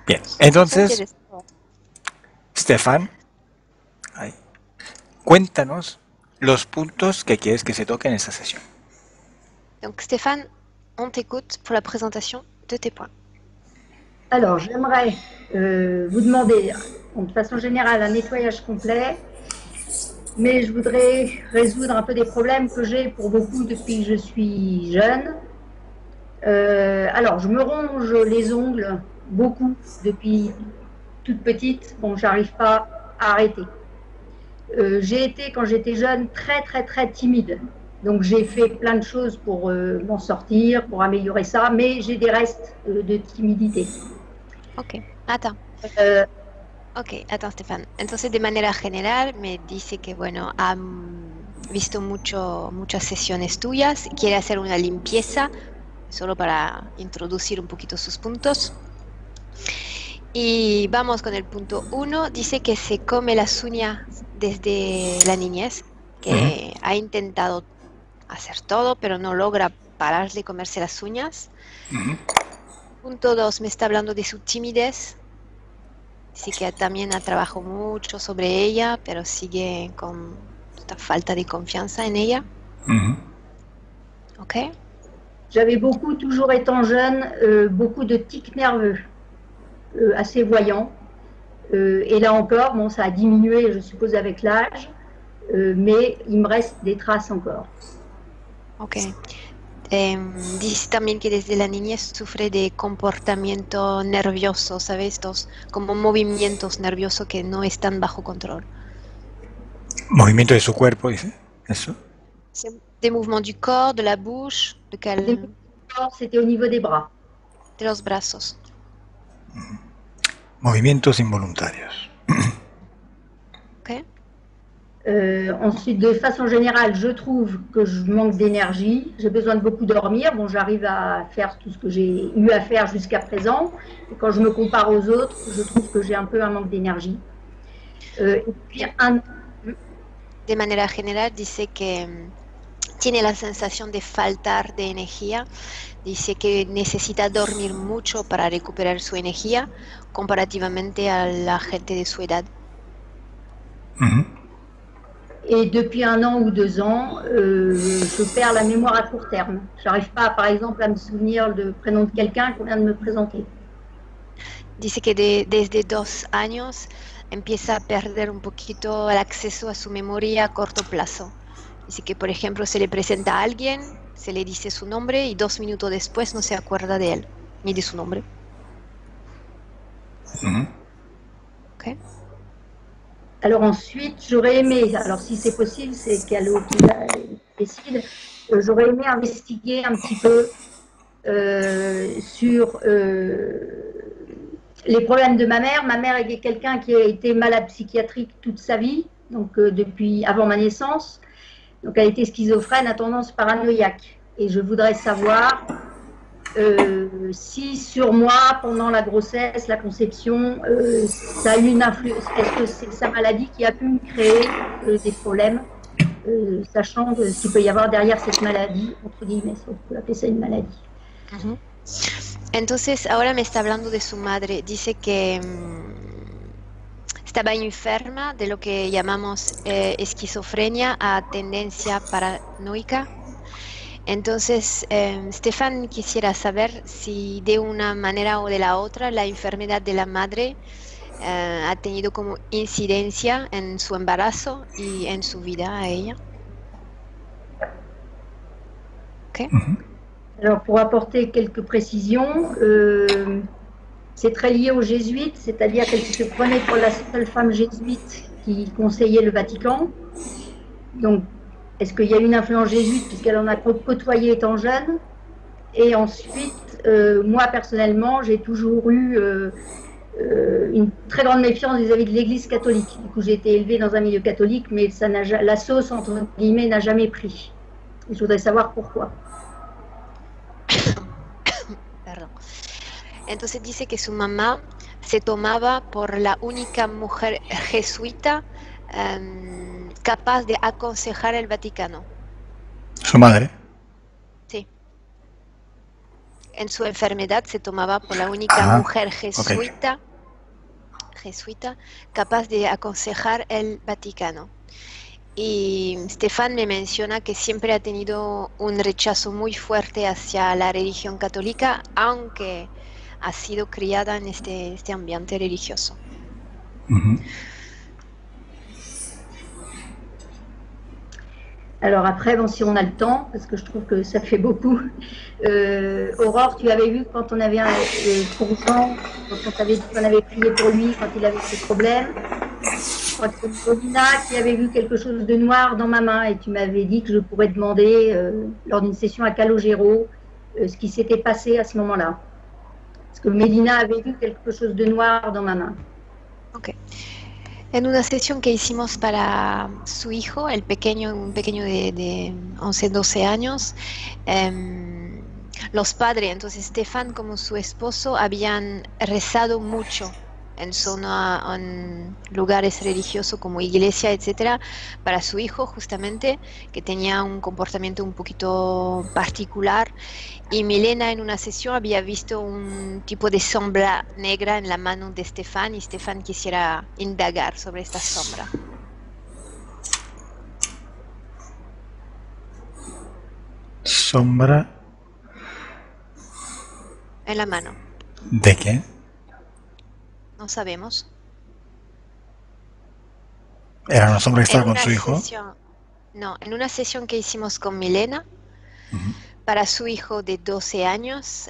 Bien, Eso entonces, interesa. Stefan, ahí, cuéntanos los puntos que quieres que se toquen en esta sesión. Donc Stéphane, on t'écoute pour la présentation de tes points. Alors, j'aimerais vous demander, de façon générale, un nettoyage complet, mais je voudrais résoudre un peu des problèmes que j'ai pour beaucoup depuis que je suis jeune. Alors, je me ronge les ongles beaucoup depuis toute petite. Bon, j'arrive pas à arrêter. J'ai été, quand j'étais jeune, très timide. Donc, j'ai fait plein de choses pour m'en sortir, pour améliorer ça, mais j'ai des restes de timidité. Ok, attends. Euh, Ok, attends Stéphane. Entonces, de manera general, me dice que, bueno, ha visto muchas sesiones tuyas, quiere hacer una limpieza, solo para introducir un poquito sus puntos. Y vamos con el punto 1. Dice que se come las uñas desde la niñez, que ha intentado hacer todo, pero no logra parar de comerse las uñas. Punto 2, me está hablando de su timidez. Sí que también ha trabajado mucho sobre ella, pero sigue con esta falta de confianza en ella. Ok. J'avais beaucoup, toujours étant jeune, beaucoup de tics nerveux, assez voyants. Et là encore, bon, ça a diminué, je suppose, avec l'âge, mais il me reste des traces encore. Ok. Dice también que desde la niñez sufre de comportamiento nervioso, ¿sabes? Estos como movimientos nerviosos que no están bajo control. Movimiento de su cuerpo, dice. Eso. Des mouvements du corps, de la bouche, C'était au niveau des bras. de los brazos. Movimientos involuntarios. Ok. Ensuite, de façon générale, je trouve que je manque d'énergie. J'ai besoin de beaucoup dormir. Bon, j'arrive à faire tout ce que j'ai eu à faire jusqu'à présent. Et quand je me compare aux autres, je trouve que j'ai un peu un manque d'énergie. Et puis De manera general, dice que tiene la sensación de faltar de energía. Dice que necesita dormir mucho para recuperar su energía comparativamente a la gente de su edad. Et depuis 1 an ou 2 ans, je perds la mémoire à court terme. J'arrive pas, par exemple, à me souvenir du prénom de quelqu'un qu'on vient de me présenter. Dice que desde 2 años empieza a perder un poquito el acceso a su memoria a corto plazo. Dice que, por ejemplo, se le presenta a alguien, se le dice su nombre y 2 minutos después no se acuerda de él, ni de su nombre. Ok. Alors ensuite, j'aurais aimé, alors si c'est possible, c'est Calo qui décide, j'aurais aimé investiguer un petit peu sur les problèmes de ma mère. Ma mère est quelqu'un qui a été malade psychiatrique toute sa vie, donc depuis avant ma naissance. Donc elle a été schizophrène à tendance paranoïaque. Et je voudrais savoir si sur moi, pendant la grossesse, la conception, ça a eu une influence. Est-ce que c'est sa maladie qui a pu me créer des problèmes, sachant ce qu'il peut y avoir derrière cette maladie, entre guillemets, on peut appeler ça une maladie. Entonces, ahora me está hablando de su madre. Dice que estaba enferma de lo que llamamos esquizofrenia a tendencia paranoica. Entonces, Stefan quisiera saber si de una manera o de la otra la enfermedad de la madre ha tenido como incidencia en su embarazo y en su vida a ella. Ok. Alors, pour apporter quelques précisions, c'est très lié aux jésuites, c'est-à-dire qu'elle se prenait pour la seule femme jésuite qui conseillait le Vatican. Donc, est-ce qu'il y a une influence jésuite puisqu'elle en a côtoyé étant jeune? Et ensuite, moi personnellement, j'ai toujours eu une très grande méfiance vis-à-vis de l'Église catholique. Du coup, j'ai été élevée dans un milieu catholique, mais ça la sauce, entre guillemets, n'a jamais pris. Et je voudrais savoir pourquoi. Perdón. Entonces dice que su mamá se tomaba por la única mujer jesuita capaz de aconsejar el Vaticano. Su madre. Sí. en su enfermedad se tomaba por la única mujer okay, jesuita capaz de aconsejar el Vaticano. Y Stefan me menciona que siempre ha tenido un rechazo muy fuerte hacia la religión católica, aunque ha sido criada en este ambiente religioso. Alors après, bon, si on a le temps, parce que je trouve que ça fait beaucoup. Aurore, tu avais vu quand on avait pour Jean, quand on avait prié pour lui, quand il avait ses problèmes. Je crois que c'est Paulina qui avait vu quelque chose de noir dans ma main et tu m'avais dit que je pourrais demander lors d'une session à Calogero ce qui s'était passé à ce moment-là. Parce que Mélina avait vu quelque chose de noir dans ma main. Ok. En una sesión que hicimos para su hijo, un pequeño de 11, 12 años, los padres, entonces Stefan como su esposo, habían rezado mucho en lugares religiosos como iglesia, etcétera, para su hijo justamente, que tenía un comportamiento un poquito particular. Y Milena en una sesión había visto un tipo de sombra negra en la mano de Stefan y Stefan quisiera indagar sobre esta sombra. ¿Sombra? En la mano. ¿De qué? No sabemos. ¿Era una sombra que estaba con su hijo? No, en una sesión que hicimos con Milena, para su hijo de 12 años,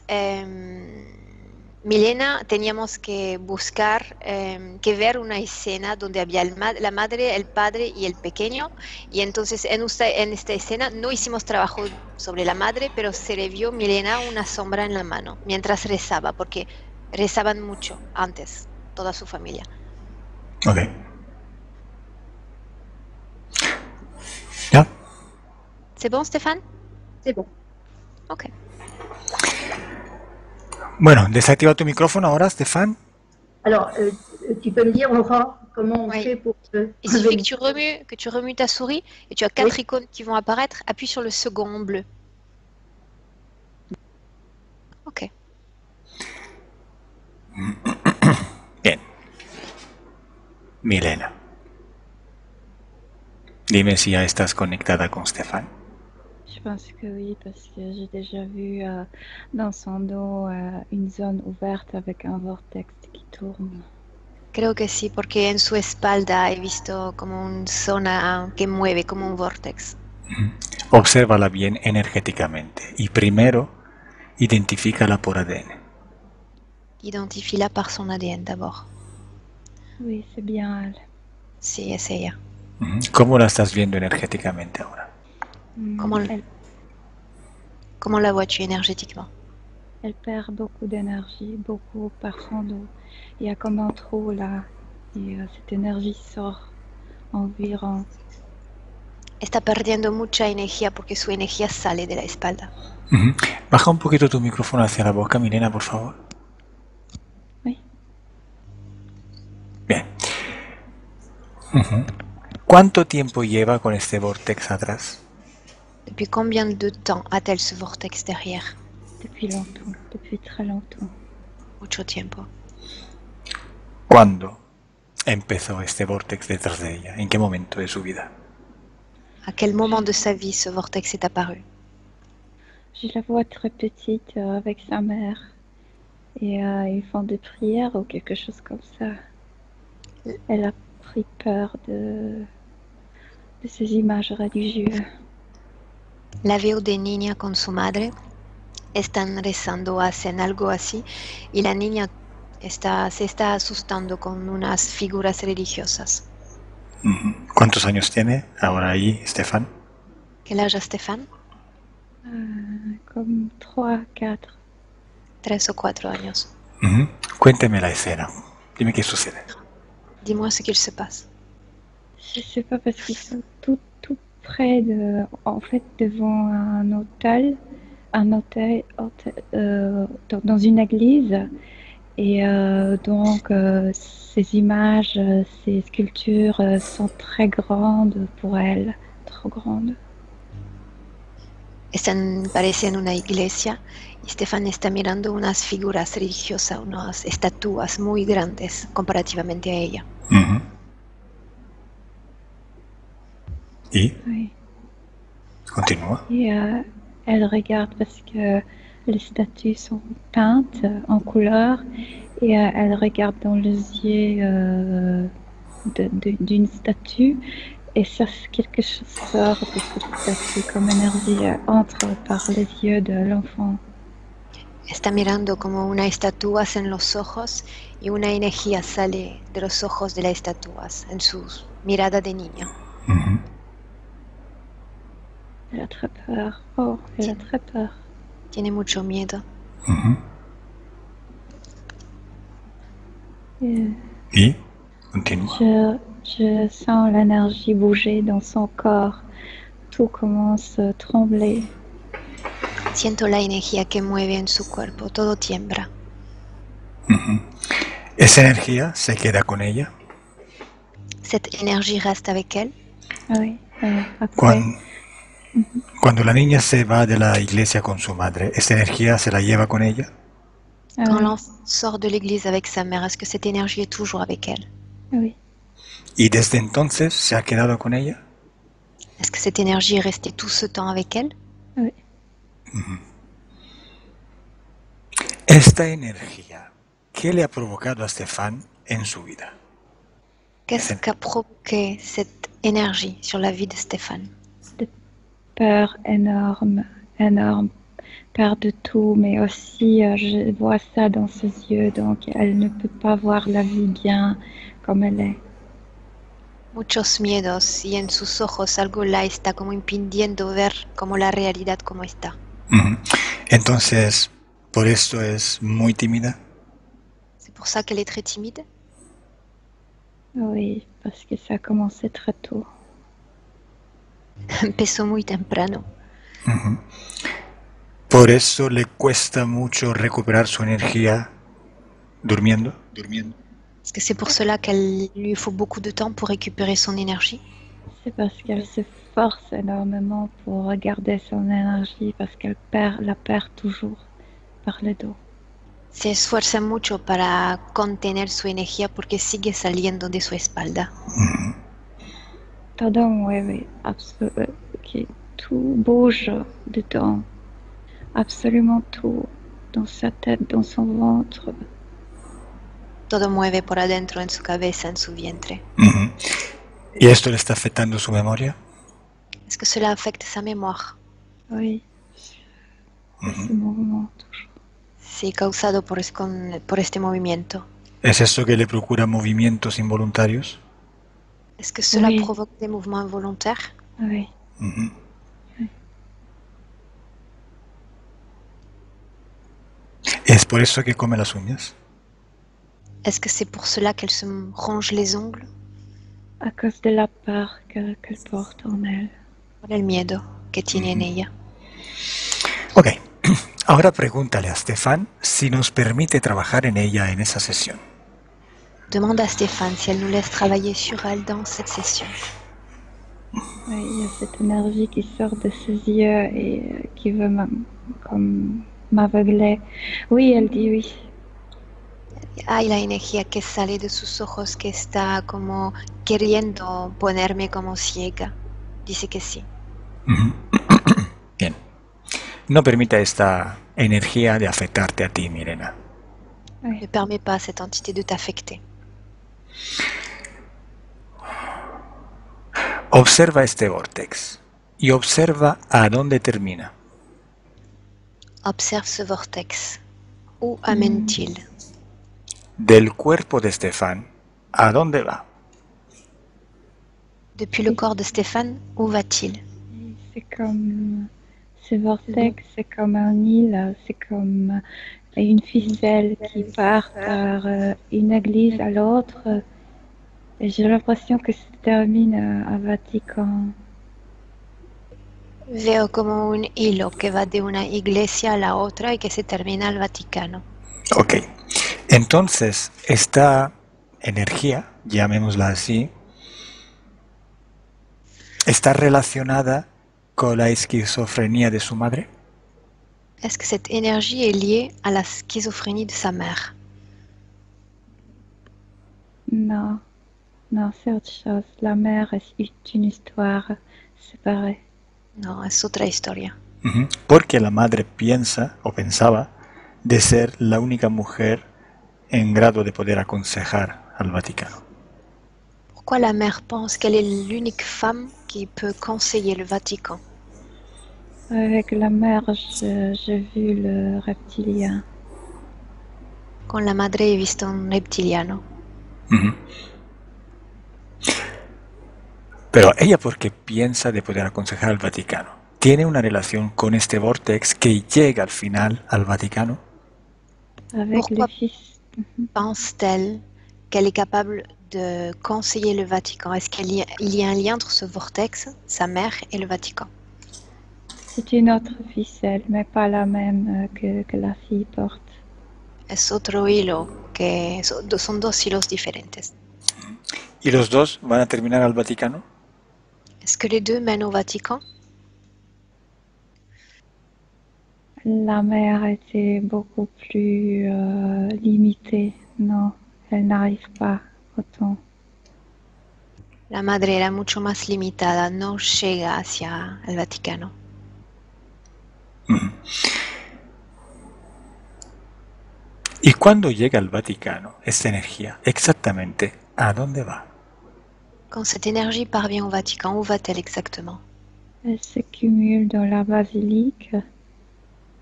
Milena teníamos que buscar, que ver una escena donde había la madre, el padre y el pequeño, y entonces en esta escena no hicimos trabajo sobre la madre, pero se le vio Milena una sombra en la mano mientras rezaba, porque rezaban mucho antes, toda su familia. Ok. ¿Ya? ¿C'est bon, Stéphane? C'est bon. Ok. Bueno, desactiva tu micrófono ahora, Stéphane. Alors, tu peux me dire, Aurore, comment on fait pour... Il suffit que tu remues ta souris et tu as 4 icônes qui vont apparaître. Appuie sur le second en bleu. Ok. Bien. Milena. Dime si ya estás conectada con Stéphane. Je pense que oui, parce que j'ai déjà vu dans son dos une zone ouverte avec un vortex qui tourne. Creo que sí, porque en su espalda he visto como una zona que mueve, como un vortex. Obsérvala bien energéticamente y primero identifícala por ADN. Identifie-la par son ADN d'abord. Oui, c'est bien elle. Sí, es ella. ¿Cómo la estás viendo energéticamente ahora? Comment la vois-tu énergétiquement? Elle perd beaucoup d'énergie, beaucoup par son dos. Il y a comme un trou là, et cette énergie sort environ. Está perdiendo mucha energía porque su energía sale de la espalda. Baja un poquito tu micrófono hacia la boca, Milena, por favor. Oui. Bien. ¿Cuánto tiempo lleva con este vortex atrás? Depuis combien de temps a-t-elle ce vortex derrière? Depuis longtemps, depuis très longtemps. Mucho tiempo. ¿Cuándo empezó este vortex detrás de ella? ¿En qué momento de su vida? À quel moment de sa vie ce vortex est apparu? Je la vois très petite avec sa mère et ils font des prières ou quelque chose comme ça. Elle a pris peur de ces images religieuses. La veo de niña con su madre, están rezando, hacen algo así, y la niña se está asustando con unas figuras religiosas. ¿Cuántos años tiene ahora ahí, Stéphane? ¿Quel âge a Stéphane? Comme 3, 4. 3 o 4 años. Cuénteme la escena. Dime qué sucede. Dis-moi ce qu'il se passe. Je sais pas parce qu'ils sont tout près en fait devant un hôtel dans une église et donc ces images, ces sculptures sont très grandes pour elle, trop grandes. Parece en una iglesia y Stefan está mirando unas figuras religiosas, unas estatuas muy grandes comparativamente a ella. ¿Y? Oui. Continúa. Et elle regarde parce que les statues sont peintes en couleur et elle regarde dans les yeux d'une statue et ça, quelque chose sort de cette statue comme énergie entre par les yeux de l'enfant. Está mirando como una estatua en los ojos y una energía sale de los ojos de las estatuas en su mirada de niña. Elle a très peur. Oh, elle a très peur. Tiene mucho miedo. ¿Y? Continúa. Je sens l'énergie bouger dans son corps. Tout commence à trembler. Siento la energía que mueve en su cuerpo, todo tiembla. ¿Esa energía se queda con ella? Cette énergie reste avec elle. Oui, après. Cuando la niña se va de la iglesia con su madre, ¿esa energía se la lleva con ella? Quand l'enfant sort de l'église avec sa mère, est-ce que cette énergie est toujours avec elle? Oui. ¿Y desde entonces se ha quedado con ella? Est-ce que cette énergie est restée tout ce temps avec elle? Oui. Esta energía, ¿qué le ha provocado a Stefan en su vida? Qu'est-ce qu'a provoqué cette énergie sur la vie de Stefan? Peur énorme, peur de tout, mais aussi je vois ça dans ses yeux, donc elle ne peut pas voir la vie bien comme elle est. Muchos miedos y en sus ojos algo la está como impidiendo ver como la realidad como está. Entonces, ¿por eso es muy tímida? C'est pour ça qu'elle est très timide? Oui, parce que ça a commencé très tôt. Empezó muy temprano. Por eso le cuesta mucho recuperar su energía durmiendo. Est-ce que c'est pour cela qu'il lui faut beaucoup de temps pour récupérer son énergie? C'est parce qu'elle se force énormément pour garder son énergie, parce qu'elle la perd toujours par le dos. Se esfuerza mucho para contener su energía porque sigue saliendo de su espalda. Todo mueve, que tout bouge dedans, absolument tout, dans sa tête, dans son ventre. Todo mueve por adentro, en su cabeza, en su vientre. ¿Y esto le está afectando su memoria? Est-ce que cela affecte sa mémoire? Oui, ce mouvement toujours. Sí, causado por este movimiento. ¿Es eso que le procura movimientos involuntarios? Est-ce que cela provoque des mouvements involontaires? Oui. ¿Es por eso que come las uñas? Est-ce que c'est pour cela qu'elle se ronge les ongles? À cause de la peur qu'elle porte en elle. Por el miedo que tiene en ella. Ok, ahora pregúntale a Stefan si nos permite trabajar en ella en esa sesión. Demande à Stéphane si elle nous laisse travailler sur elle dans cette session. Oui, il y a cette énergie qui sort de ses yeux et qui veut comme m'aveugler. Oui, elle dit oui. Hay la energía que sale de sus ojos que está como queriendo ponerme como ciega. Dice que sí. Bien. No permita esta energía de afectarte a ti, Mirena. Oui. Ne permets pas à cette entité de t'affecter. Observa este vortex y observa a dónde termina. Observe ce vortex. Où amène-t-il? Del cuerpo de Stefan, ¿a dónde va? Depuis le corps de Stéphane, où va-t-il? C'est comme ce vortex, c'est comme un île, c'est comme une ficelle qui part par une église à l'autre. Et j'ai l'impression que ça se termine à Vatican. Veo como un hilo que va de una iglesia a la otra y que se termina al Vaticano. Ok. Entonces, esta energía, llamémosla así, está relacionada con la esquizofrenia de su madre? Est-ce que cette énergie est liée à la schizophrénie de sa mère? Non, non, c'est autre chose. La mère est une histoire séparée. No, es otra historia. Porque la madre piensa o pensaba de ser la única mujer en grado de poder aconsejar al Vaticano. Pourquoi la mère pense qu'elle est l'unique femme qui peut conseiller le Vatican? Avec la mère, j'ai vu le reptilien. Con la madre he visto un reptiliano. Pero ella, porque piensa de poder aconsejar al Vaticano, ¿tiene una relación con este vortex que llega al final al Vaticano? Avec Pourquoi le fils. pense-t-elle qu'elle est capable de conseiller le Vatican? Est-ce qu'il y a un lien entre ce vortex, sa mère et le Vatican? C'est une autre ficelle, mais pas la même que la fille porte. Es otro hilo, son dos hilos diferentes. ¿Y los dos van a terminar al Vaticano? Est-ce que les deux mènent au Vatican? La mère était beaucoup plus limitée. Non, elle n'arrive pas autant. La madre era mucho más limitada, no llega hacia el Vaticano. ¿Y cuando llega al Vaticano esta energía, exactamente, a dónde va? Quand cette énergie parvient au Vatican, où va-t-elle exactement? Elle se cumule dans la basilique.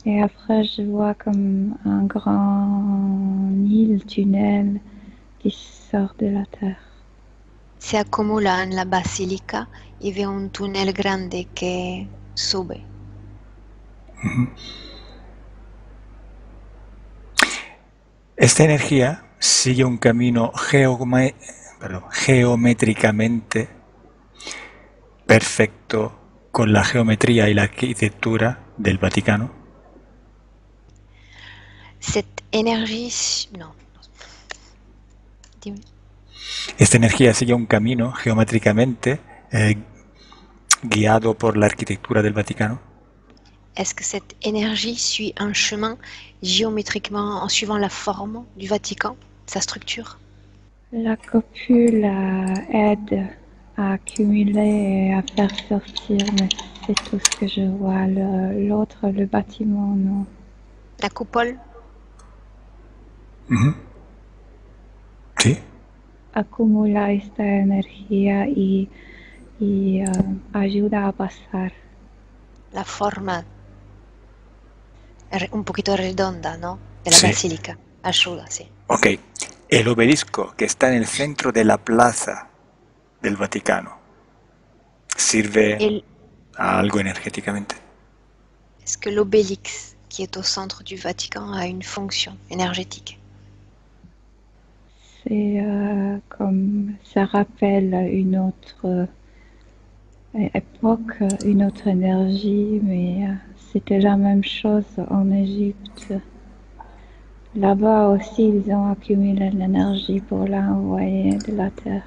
Et après, je vois comme un grand île, tunnel qui sort de la terre. Se accumula en la basílica y veo un túnel grande que sube. Esta energía sigue un camino geométricamente perfecto con la geometría y la arquitectura del Vaticano. Cette énergie... Non. Dis-moi. Esta energía sigue un camino geométricamente guiado por la arquitectura del Vaticano. Est-ce que cette énergie suit un chemin géométriquement en suivant la forme du Vatican, sa structure? La copule aide à accumuler et à faire sortir, mais c'est tout ce que je vois. L'autre, le bâtiment, non. La coupole? Sí. Acumula esta energía y ayuda a pasar. La forma un poquito redonda, ¿no? De la Sí. basílica. Ayuda, sí. Ok. El obelisco que está en el centro de la plaza del Vaticano sirve a algo energéticamente. Est-ce que l'obélix qui est au centre du Vatican a une fonction énergétique? C'est comme ça rappelle une autre époque, une autre énergie, mais c'était la même chose en Égypte. Là-bas aussi, ils ont accumulé l'énergie pour l'envoyer de la terre.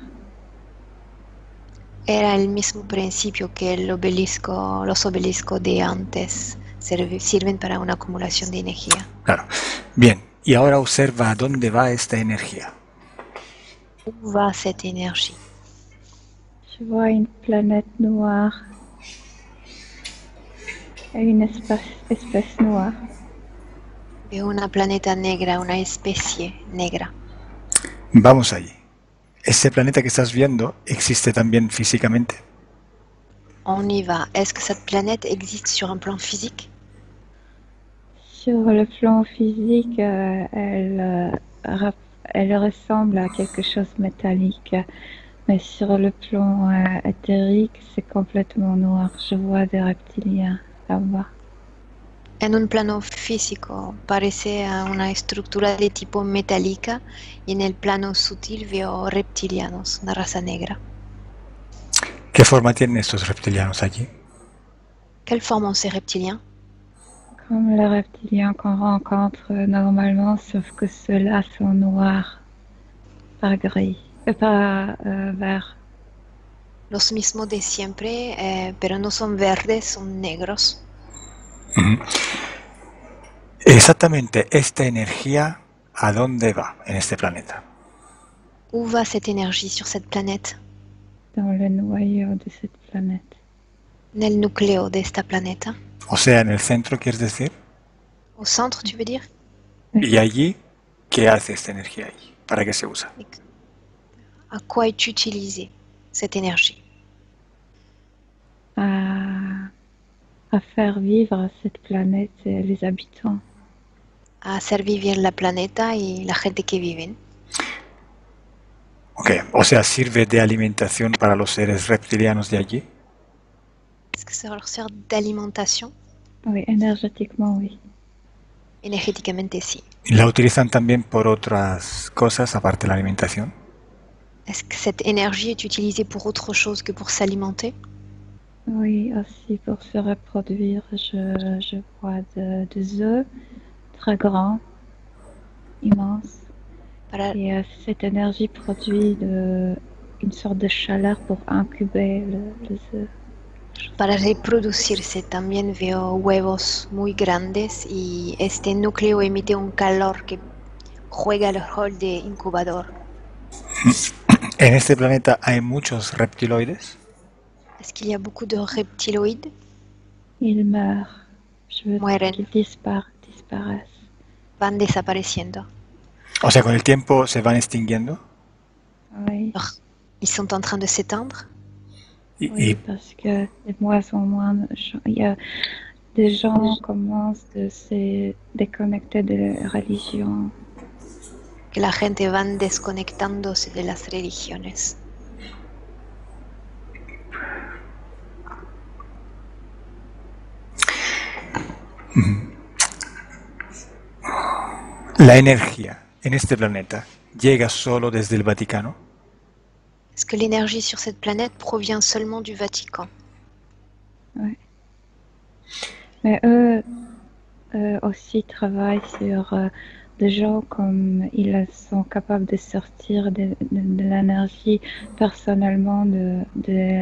Era el mismo principio que los obeliscos de antes sirven para una acumulación de energía. Claro. Bien. Y ahora observa a dónde va esta energía. Où va cette énergie? Je vois une planète noire et une espèce noire. Veo una planeta negra, una especie negra. Vamos allí. ¿Ese planeta que estás viendo existe también físicamente? On y va. Est-ce que cette planète existe sur un plan physique? Sur le plan physique, elle ressemble à quelque chose de métallique, mais sur le plan éthérique, c'est complètement noir. Je vois des reptiliens là-bas. En un plano físico parece a una estructura de tipo metálica y en el plano sutil veo reptilianos, una raza negra. ¿Qué forma tienen estos reptilianos allí? Quelle forme ont ces reptiliens? Comme les reptiliens qu'on rencontre normalement, sauf que ceux-là sont noirs, pas gris, pas vert. los mismos de siempre, pero no son verdes, son negros. Exactamente, esta energía, ¿a dónde va en este planeta? Où va cette énergie sur cette planète? Dans le noyau de cette planète. Nel nucleo de esta planeta. O sea, en el centro, ¿quieres decir? Au centre, tu veux dire? ¿Y allí qué hace esta energía allí? ¿Para qué se usa? À quoi est utilisée cette énergie? À faire vivre cette planète et les habitants. A hacer vivir la planeta y la gente que viven. Ok, o sea, ¿sirve de alimentación para los seres reptilianos de allí? Est-ce que ça leur sert d'alimentation? Oui, énergétiquement, oui. Énergéticamente, sí. ¿La utilizan también por otras cosas aparte de la alimentación? Est-ce que cette énergie est utilisée pour autre chose que pour s'alimenter? Oui, aussi pour se reproduire. Je vois des œufs très grands, immenses. Et cette énergie produit une sorte de chaleur pour incuber les œufs. Para reproducirse también veo huevos muy grandes y este núcleo emite un calor que juega el rol de incubador. ¿En este planeta hay muchos reptiloides? Est-ce qu'il y a beaucoup de reptiloïdes? Ils meurent. Mueren. Qu'ils disparaissent. Van desapareciendo. O sea, con el tiempo se van extinguiendo. Oui. Ils sont en train de s'éteindre. Oui, parce que de moins en moins, il y a des gens commencent de se déconnecter de la religion. Que la gente van desconectándose de las religiones. La energía en este planeta llega solo desde el Vaticano. Est-ce que l'énergie sur cette planète provient seulement du Vatican? Oui. Mais eux aussi travaillent sur des gens comme ils sont capables de sortir de l'énergie personnellement de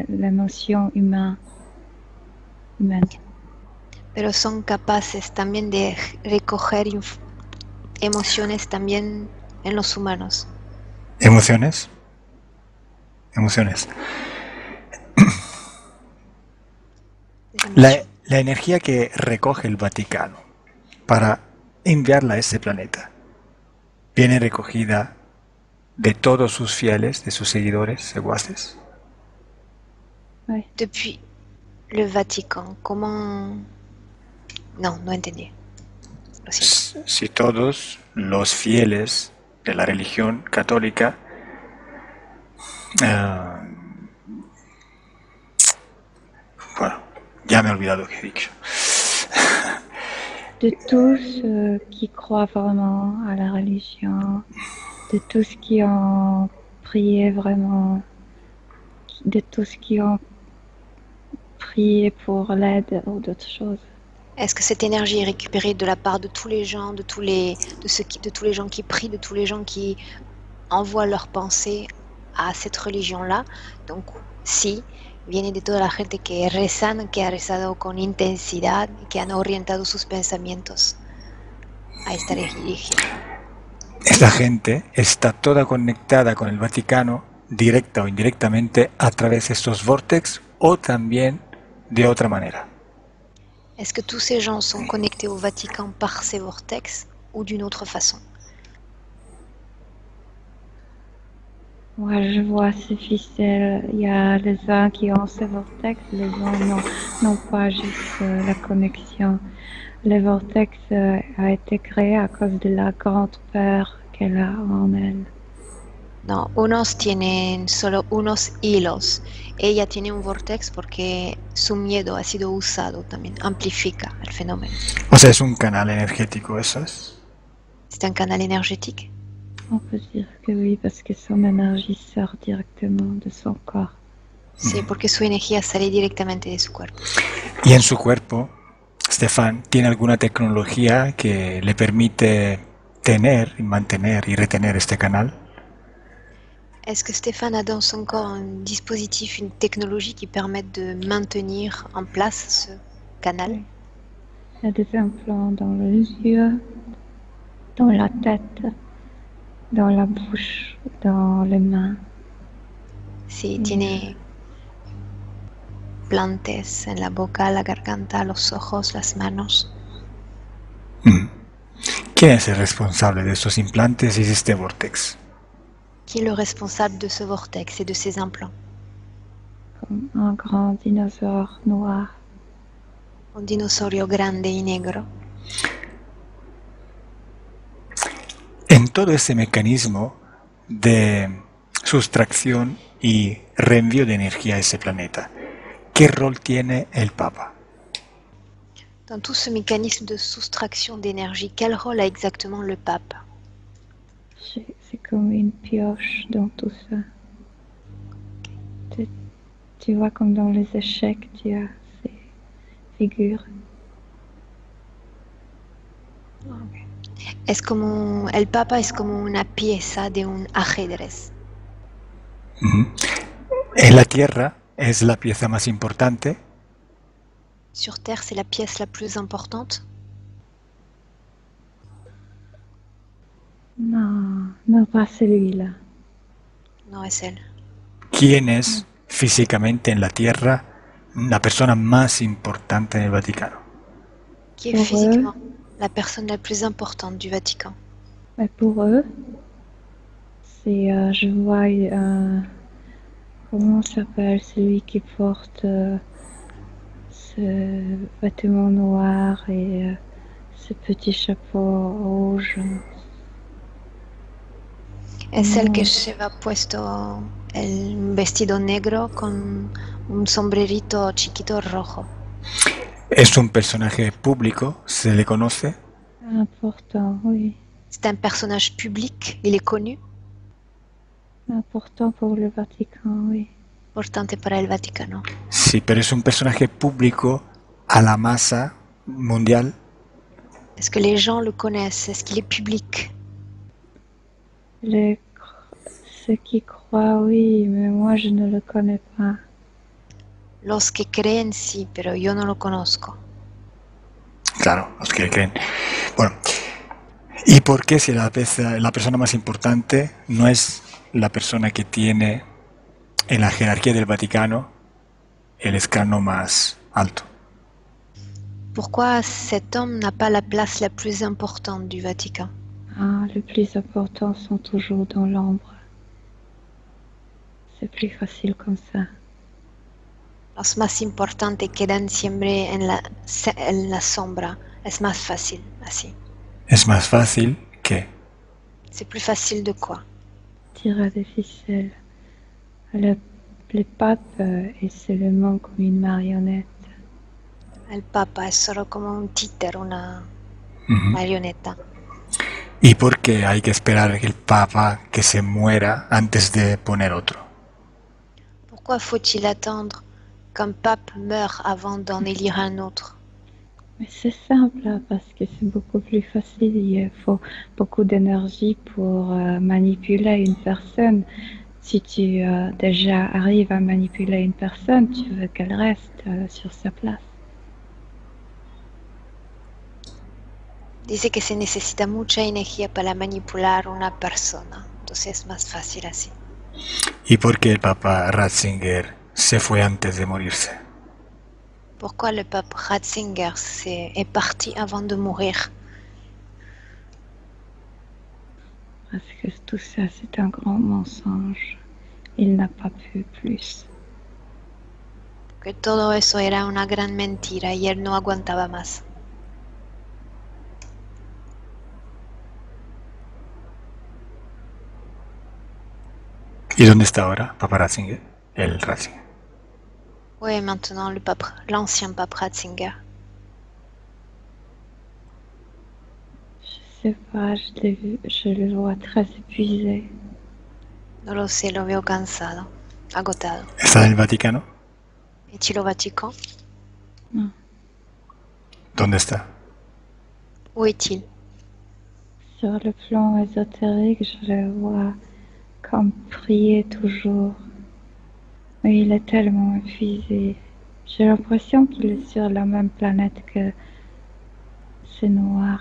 l'émotion humaine. Pero son capaces también de recoger emociones también en los humanos. ¿Emociones? Emociones. La energía que recoge el Vaticano para enviarla a ese planeta viene recogida de todos sus fieles, de sus seguidores, secuaces. Oui. Depuis le Vatican, comment... No entendí. Si todos los fieles de la religión católica bueno, ya me he olvidado qué he dicho. De tous ceux qui croient vraiment à la religion, de tous qui ont prié vraiment, de tous qui ont prié pour l'aide ou d'autres choses. Est-ce que cette énergie est récupérée de la part de tous les gens, de tous les gens qui prient, de tous les gens qui envoient leurs pensées a cette religión-là? Donc, sí, viene de toda la gente que rezan, que ha rezado con intensidad, que han orientado sus pensamientos a esta religión. Esta gente está toda conectada con el Vaticano, directa o indirectamente, a través de estos vórtex o también de otra manera. Est-ce que tous ces gens sont connectés au Vatican par ces vortex ou d'une autre façon? Moi, je vois ces ficelles. Il y a les uns qui ont ces vortex, les uns n'ont pas juste la connexion. Le vortex a été créé à cause de la grande peur qu'elle a en elle. No, unos tienen solo unos hilos. Ella tiene un vortex porque su miedo ha sido usado también, amplifica el fenómeno. O sea, es un canal energético, ¿eso es? C'est un canal énergétique? On peut dire que oui, parce que son énergie sort directement de son corps. Sí, porque su energía sale directamente de su cuerpo. Y en su cuerpo, Stefan, ¿tiene alguna tecnología que le permite tener, mantener y retener este canal? Est-ce que Stéphane a dans son corps un dispositif, une technologie qui permette de maintenir en place ce canal? Oui. Il y a des implants dans les yeux, dans la tête, dans la bouche, dans les mains. Sí, tiene implantes en la boca, la garganta, los ojos, las manos. ¿Quién es el responsable de estos implantes y de este vortex? Qui est le responsable de ce vortex et de ces implants? Comme un grand dinosaure noir. Un dinosaurio grande y negro. En todo ese mecanismo de sustracción y reenvío de energía a ese planeta, ¿qué rol tiene el Papa? Dans tout ce mécanisme de soustraction d'énergie, quel rôle a exactement le pape? C'est comme une pioche dans tout ça. Tu vois, comme dans les échecs, tu as ces figures. Es como, el papa es como una pieza de un ajedrez. En la Tierra es la pieza más importante. Sur Terre, c'est la pièce la plus importante? Non, non, pas celui-là. No es él. ¿Quién es físicamente en la Tierra la persona más importante en el Vaticano? Qui est physiquement la personne la plus importante du Vatican? Mais pour eux, c'est, je vois, comment s'appelle celui qui porte ce vêtement noir et ce petit chapeau rouge. Es el que lleva puesto un vestido negro con un sombrerito chiquito rojo. Es un personaje público, se le conoce. Important, oui. C'est un personnage public, il est connu. Important pour le Vatican, oui. Importante para el Vaticano. Sí, pero es un personaje público a la masa mundial. Est-ce que les gens le connaissent? Est-ce qu'il est public? Ceux qui croient, oui, mais moi je ne le connais pas. Los que creen sí, pero yo no lo conozco. Claro, los que creen. Bueno, ¿y por qué si la persona más importante no es la persona que tiene en la jerarquía del Vaticano el escalón más alto? Pourquoi cet homme n'a pas la place la plus importante du Vatican? Ah, les plus importants sont toujours dans l'ombre. C'est plus facile comme ça. Los más importantes quedan siempre en la sombra. Es más fácil así. Es más fácil que... C'est plus facile de quoi? Tirer des ficelles. Le pape est seulement comme une marionnette. El Papa es solo como un títer, una marioneta. ¿Y por qué hay que esperar que el Papa que se muera antes de poner otro? Pourquoi faut-il attendre qu'un pape meure avant d'en élire un autre? Mais c'est simple, hein, parce que c'est beaucoup plus facile. Il faut beaucoup d'énergie pour manipuler une personne. Si tu déjà arrives à manipuler une personne, tu veux qu'elle reste sur sa place. Dice que se necesita mucha energía para manipular una persona. Entonces es más fácil así. ¿Y por qué el Papa Ratzinger se fue antes de morirse? Pourquoi le pape Ratzinger est parti avant de mourir? Parce que tout ça, c'est un grand mensonge. Il n'a pas pu plus. Que todo eso era una gran mentira y él no aguantaba más. ¿Y dónde está ahora Papa Ratzinger? El Ratzinger. Où est maintenant l'ancien pape Ratzinger? Je sais pas, je le vois très épuisé. No lo sé, lo veo cansado, agotado. ¿Está en el Vaticano? Est-il au Vatican? Non. ¿Dónde está? Où est-il? Sur le plan ésotérique, je le vois comme prier toujours. Mais il est tellement épuisé. J'ai l'impression qu'il est sur la même planète que c'est noir.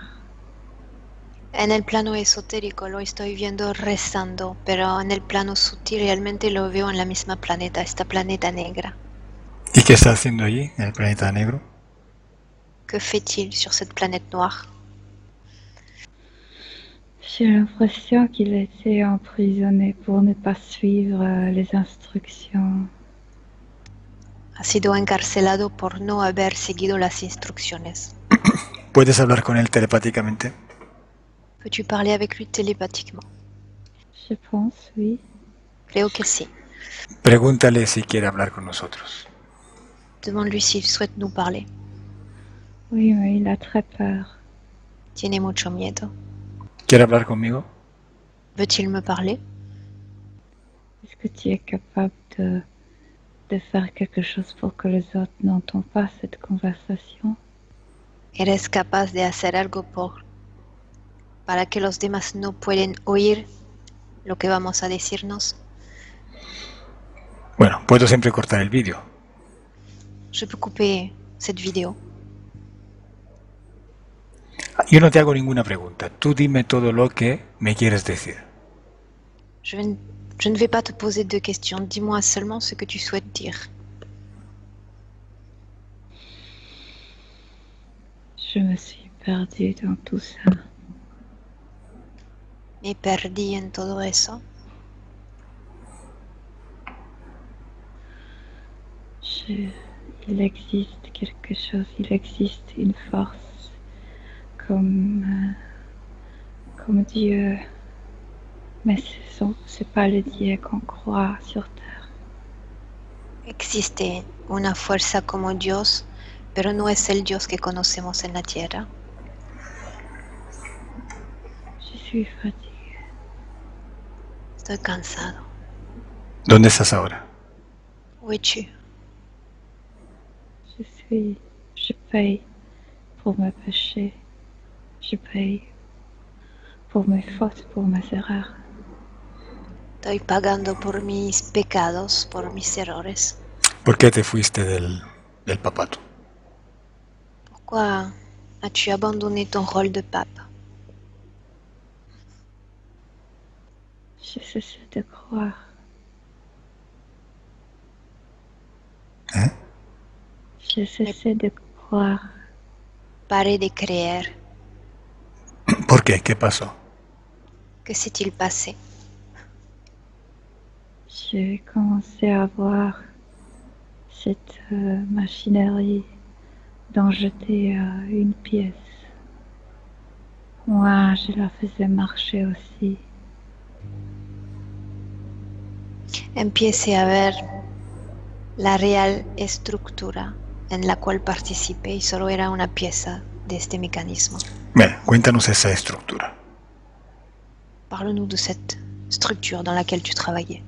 En el plano esotérico lo estoy viendo rezando, pero en el plano sutil realmente lo veo en la misma planeta, esta planeta negra. ¿Y qué está haciendo allí, en el planeta negro? Que fait-il sur cette planète noire? J'ai l'impression qu'il a été emprisonné pour ne pas suivre les instructions. Ha sido encarcelado por no haber seguido las instrucciones. ¿Puedes hablar con él telepáticamente? Peux-tu parler avec lui télépathiquement? Je pense, oui. Creo que sí. Pregúntale si quiere hablar con nosotros. Demande-lui s'il souhaite nous parler. Oui, mais il a très peur. Tiene mucho miedo. ¿Quiere hablar conmigo? Veut-il me parler? Est-ce que tu es capable de faire quelque chose pour que les autres n'entendent pas cette conversation? ¿Eres capaz de hacer algo para que los demás no pueden oír lo que vamos a decirnos? Bueno, puedo siempre cortar el vídeo. Je peux couper cette vidéo. Yo no te hago ninguna pregunta. Tú dime todo lo que me quieres decir. Je ne vais pas te poser de questions. Dis-moi seulement ce que tu souhaites dire. Je me suis perdue dans tout ça. Me perdí en todo eso. Il existe quelque chose, il existe une force comme Dieu, mais c'est pas le Dieu qu'on croit sur terre. Existe una fuerza como Dios, pero no es el Dios que conocemos en la tierra. Je suis fatiguée. Estoy cansado. ¿Dónde estás ahora? Où es-tu? Je paye pour mes péchés. Je paye pour mes fautes, pour mes erreurs. Estoy pagando por mis pecados, por mis errores. ¿Por qué te fuiste del papato? Pourquoi as-tu abandonné ton rôle de pape? J'ai cessé de croire. ¿Eh? J'ai cessé de croire. Paré de creer. ¿Por qué? ¿Qué pasó? Que s'est-il passé? J'ai commencé à voir cette machinerie dont j'étais une pièce. Moi, je la faisais marcher aussi. Empiece a ver la real estructura en la cual participé y solo era una pieza de este mecanismo. Bien, cuéntanos esa estructura. Parle-nous de cette structure dans laquelle tu travaillais.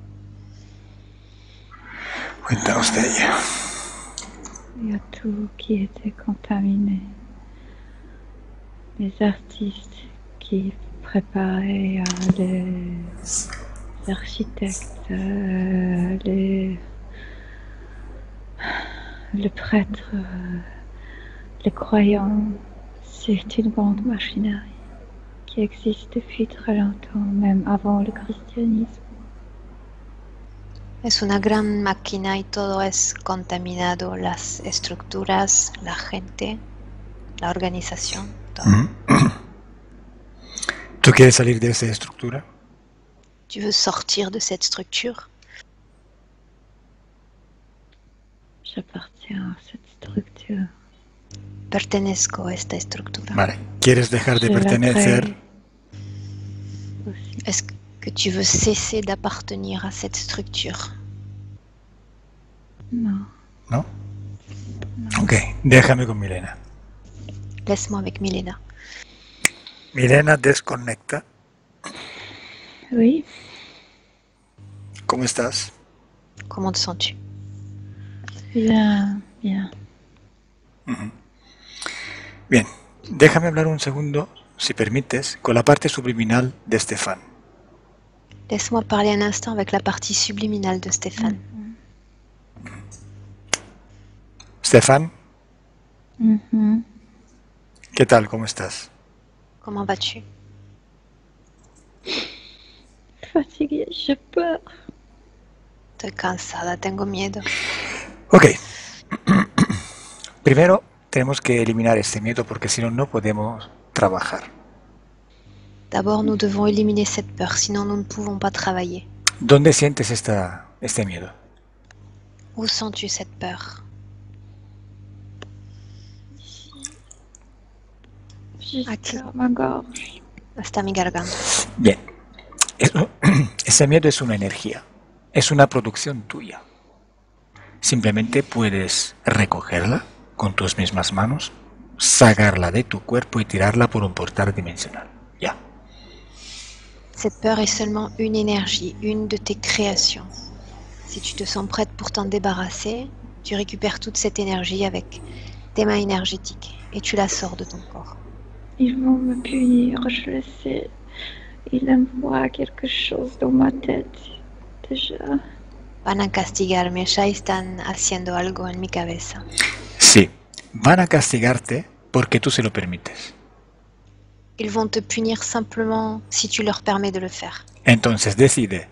Cuéntanos de ella. Il y a tout qui était contaminé. Les artistes qui préparaient les architectes, les prêtres, les croyants. C'est une grande machinerie qui existe depuis très longtemps, même avant le christianisme. Es una gran máquina y todo es contaminado, las estructuras, la gente, la organización, todo. ¿Tú quieres salir de esa estructura? Tu veux sortir de cette structure? J'appartiens à cette structure. Pertenezco a esta estructura. Vale. ¿Quieres dejar de pertenecer? Est-ce que tu veux cesser d'appartenir à cette structure? Non. ¿No? Ok, déjame con Milena. Laisse-moi avec Milena. Milena, desconecta. Oui. ¿Cómo estás? Comment te sens-tu? Bien, bien. Bien, déjame hablar un segundo, si permites, con la parte subliminal de Stefan. Laisse-moi parler un instant avec la partie subliminale de Stéphane. Stéphane, Mhm. ¿qué tal? ¿Cómo estás? Comment vas-tu? Fatiguée, j'ai peur. Estoy cansada, tengo miedo. Ok. Primero tenemos que eliminar este miedo porque si no, no podemos trabajar. D'abord, nous devons éliminer cette peur, sinon nous ne pouvons pas travailler. ¿Dónde sientes este miedo? Où sens-tu cette peur? Jusqu'à ma gorge. Hasta mi garganta. Bien. Ese miedo es una energía. Es una producción tuya. Simplemente puedes recogerla con tus mismas manos, sacarla de tu cuerpo y tirarla por un portal dimensional. Ya. Cette peur est seulement une énergie, une de tes créations. Si tu te sens prête pour t'en débarrasser, tu récupères toute cette énergie avec tes mains énergétiques et tu la sors de ton corps. Ils vont me punir, je le sais. Il envoie quelque chose dans ma tête. Déjà. Van a castigarme, ya están haciendo algo en mi cabeza. Sí, van a castigarte porque tú se lo permites. Ils vont te punir simplement si tu leur permets de le faire. Entonces decide,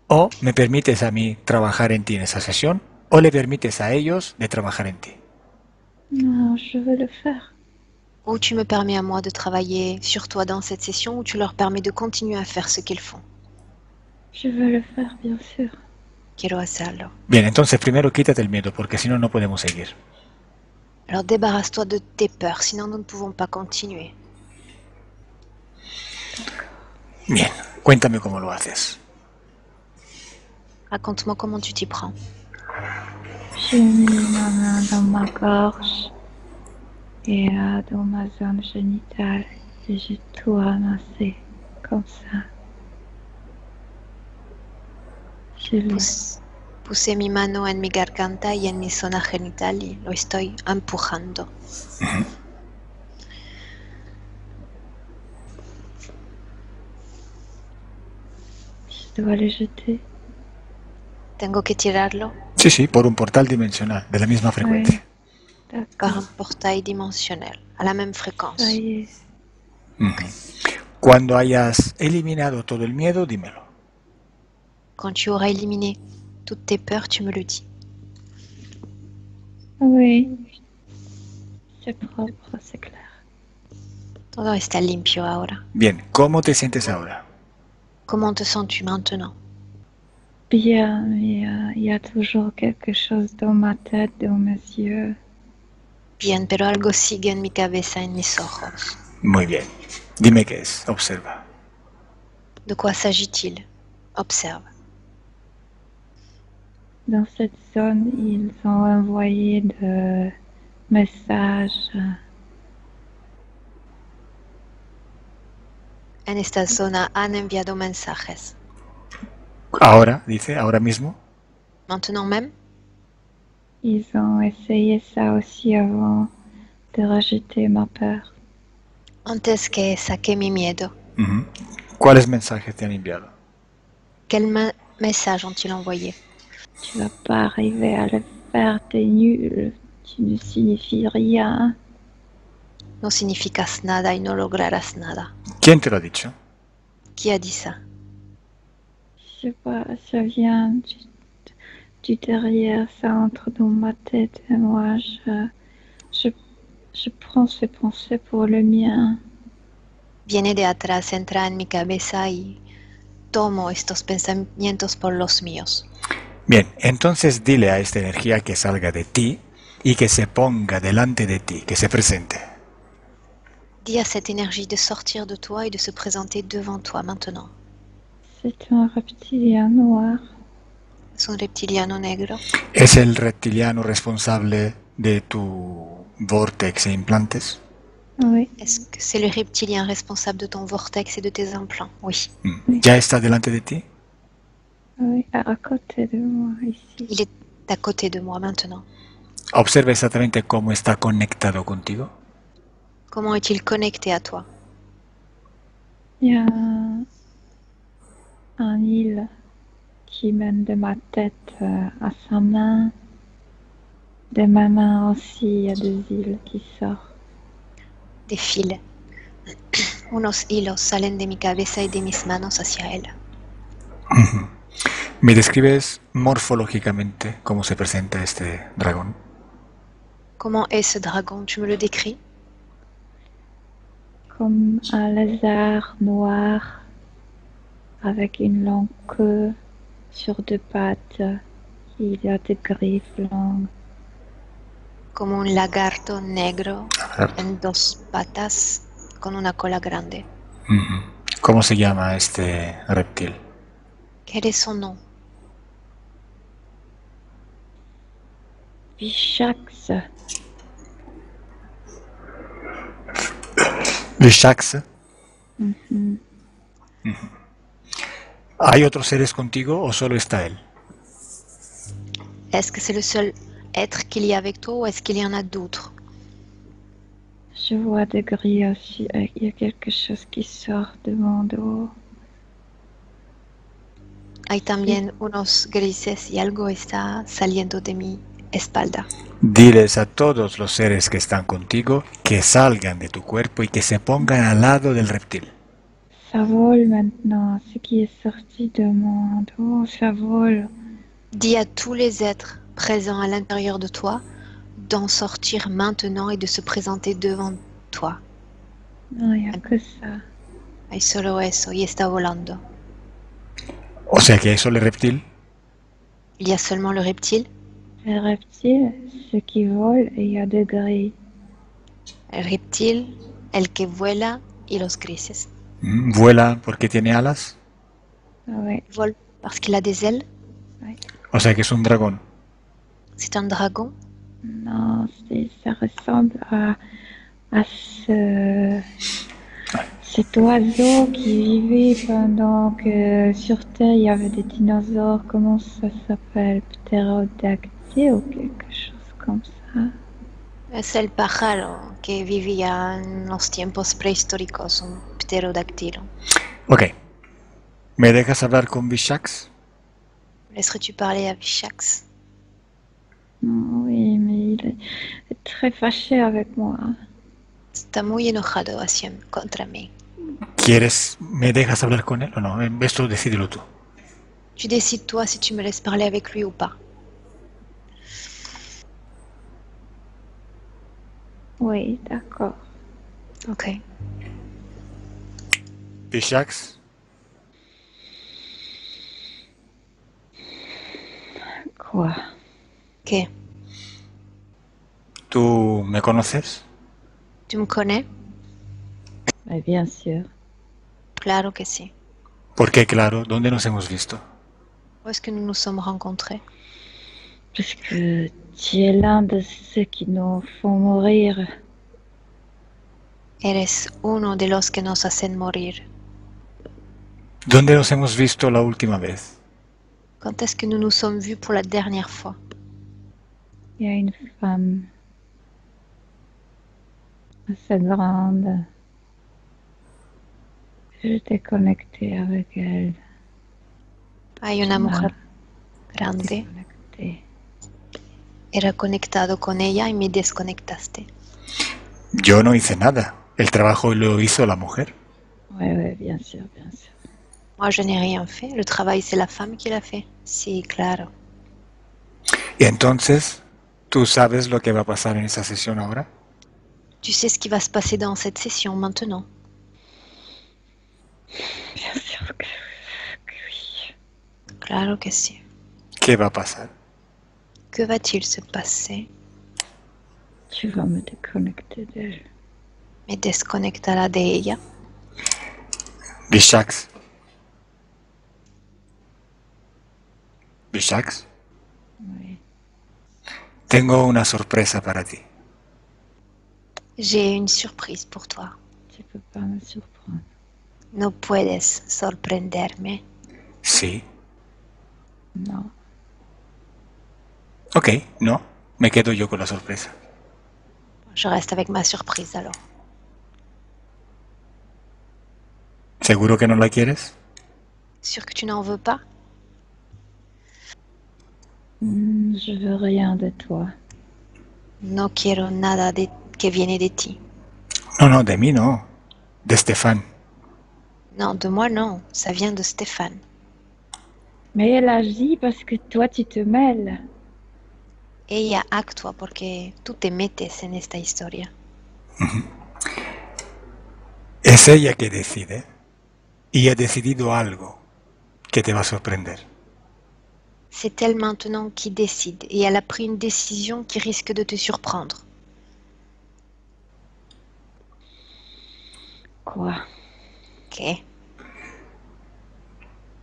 o me permites a mí trabajar en ti en esa sesión, o le permites a ellos de trabajar en ti. Non, je veux le faire. Ou tu me permets à moi de travailler sur toi dans cette session, ou tu leur permets de continuer à faire ce qu'ils font. Je veux le faire, bien sûr. Quiero hacerlo. Bien, entonces primero quítate el miedo, porque si no, no podemos seguir. Alors débarrasse-toi de tes peurs, sinon nous ne pouvons pas continuer. Bien, cuéntame cómo lo haces. Raconte-moi comment tu t'y prends. J'ai mis ma main dans ma gorge et dans ma zone génitale et j'ai tout ramassé comme ça. Je l'ai. Puse mi mano en mi garganta y en mi zona genital y lo estoy empujando. Je dois le jeter. Tengo que tirarlo Sí, sí, por un portal dimensional, de la misma frecuencia. par D'accord. un portail dimensionnel, à la même fréquence. Ça y est. Ujú. Cuando hayas eliminado todo el miedo, dímelo. Quand tu auras éliminé toutes tes peurs, tu me le dis. Oui. C'est propre, c'est clair. Todo está limpio ahora. Bien, ¿cómo te sientes ahora? Comment te sens-tu maintenant? Bien, mais il y a toujours quelque chose dans ma tête, dans mes yeux. Bien, pero algo sigue en mi cabeza, en mis ojos. Muy bien. Dime qué es. Observa. De quoi s'agit-il? Observe. Dans cette zone, ils ont envoyé de messages. En esta zona han enviado mensajes. Ahora, dice, ahora mismo. Maintenant même, Ils ont essayé ça aussi avant de rejeter ma peur. antes que saqué mi miedo, Ujú. ¿Cuáles mensajes te han enviado? quel message ont-ils envoyé? Tu vas pas arriver à le faire, t'es nul, tu ne signifies rien. No significas nada y no lograrás nada. ¿Quién te lo ha dicho? Qui a dit ça? Je sais pas, ça vient du derrière, ça entre dans ma tête et moi, je prends ces pensées pour le mien. Viene de atrás, entra en mi cabeza y tomo estos pensamientos por los míos. Bien, entonces dile a esta energía que salga de ti y que se ponga delante de ti, que se presente. Dis à cette énergie de sortir de toi et de se présenter devant toi maintenant. C'est un reptilien noir. Es un reptiliano negro. ¿Es el reptiliano responsable de tu vortex e implantes? Oui, Est-ce que c'est le reptilien responsable de ton vortex et de tes implants? Oui. ¿Ya está delante de ti? oui, à côté de moi, ici. Il est à côté de moi maintenant. Observa exactamente cómo está conectado contigo. Comment est-il connecté à toi? Il y a un île qui mène de ma tête à sa main. De ma main aussi, il y a des îles qui sortent. Des fils. Unos hilos salen de mi cabeza y de mis manos hacia él. ¿Me describes morfológicamente cómo se presenta este dragón? Comment est ce dragon? Tu me le décris? Comme un lézard noir avec une longue queue sur deux pattes. Il y a des griffes longues. Como un lagarto negro en dos patas con una cola grande. ¿Cómo se llama este reptil? Quel est son nom? Vishax. Vishax. Mhm. ¿Hay otros seres contigo o solo está él? Est-ce que c'est le seul être qu'il y a avec toi ou est-ce qu'il y en a d'autres? Je vois des grilles aussi. Il y a quelque chose qui sort de mon dos. Hay también unos grises y algo está saliendo de mi espalda. Diles a todos los seres que están contigo que salgan de tu cuerpo y que se pongan al lado del reptil. Ça vole maintenant. Ce qui est sorti de mon dos, ça vole. Dis à tous les êtres présents à l'intérieur de toi d'en sortir maintenant et de se présenter devant toi. Non, il n'y a que ça. Hay solo eso y está volando. O sea que hay solo el reptil. Il y a seulement le reptile. Les reptiles, ceux qui volent, et il y a des grilles. El reptil, el que vuela y los grises. Vuela porque tiene alas. Ah ouais. Il vole parce qu'il a des ailes. O sea que es un dragón. C'est un dragon. Non, ça ressemble à cet oiseau qui vivait pendant que sur Terre il y avait des dinosaures. Comment ça s'appelle? Ptérodactyle ou quelque chose comme ça. Es el pájaro que vivía en los tiempos prehistóricos, un pterodáctilo. Ok. ¿Me dejas hablar con Vishax? Laisserais-tu parler à Vishax? Oui, mais il est très fâché avec moi. Está muy enojado contra mí. ¿Quieres, me dejas hablar con él o no? Esto decídelo tú. Tu décides toi si tu me laisses parler avec lui ou pas. Oui, d'accord. Ok. Vishax, Quoi? ¿Qué? ¿tú me conoces? Tu me connais? Mais bien sûr. Claro que sí. ¿Por qué? Claro, ¿dónde nos hemos visto? Où est-ce que nous nous sommes rencontrés? Parce que tu es l'un de ceux qui nous font mourir. Eres uno de los que nos hacen morir. ¿Dónde nos hemos visto la última vez? Quand est-ce que nous nous sommes vus pour la dernière fois? Il y a une femme assez grande. J'étais connectée avec elle. Hay una mujer grande. Déconnectée. Era conectado con ella y me desconectaste. Yo no hice nada. El trabajo lo hizo la mujer. Oui, bien sûr, bien sûr. Moi, je n'ai rien fait. Le travail, c'est la femme qui l'a fait. Sí, claro. Y entonces, ¿tú sabes lo que va a pasar en esa sesión ahora? Tu sais ce qui va se passer dans cette session maintenant? Bien sûr que oui. Claro que sí. ¿Qué va a pasar? Que va-t-il se passer? Tu vas me déconnecter d'elle. Me desconectará de ella. Vishax. Vishax, Oui. tengo una sorpresa para ti. J'ai une surprise pour toi. Tu peux pas me surprendre. No puedes sorprenderme. Sí. Non. Ok, no. Me quedo yo con la sorpresa. Je reste avec ma surprise alors. ¿Seguro que no la quieres? Sûr que tu n'en veux pas? Je veux rien de toi. No quiero nada que viene de ti. No, no, de mí no. De Stéphane. Non, de moi non. Ça vient de Stéphane. Mais elle agit parce que toi, tu te mêles. Ella actúa porque tú te metes en esta historia. Es ella que decide. Y ha decidido algo que te va a sorprender. C'est elle maintenant qui décide et elle a pris une décision qui risque de te surprendre. Quoi? Ok.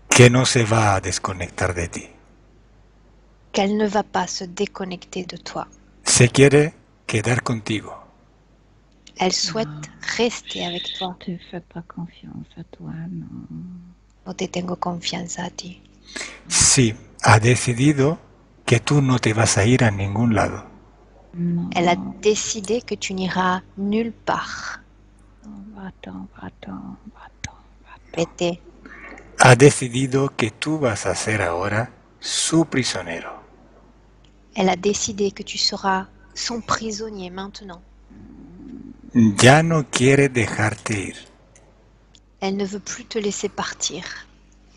Que no se va a desconectar de ti. Qu'elle ne va pas se déconnecter de toi. Se quiere quedar contigo. Elle souhaite rester avec toi. Je te fais pas confiance à toi, non. No te tengo confianza a ti. Sí, ha decidido que tú no te vas a ir a ningún lado. Non. Elle a décidé que tu n'iras nulle part. Va-t'en. Vete. Ha decidido que tú vas a ser ahora su prisionero. Elle a décidé que tu seras son prisonnier maintenant. Ya no quiere dejarte ir. Elle ne veut plus te laisser partir.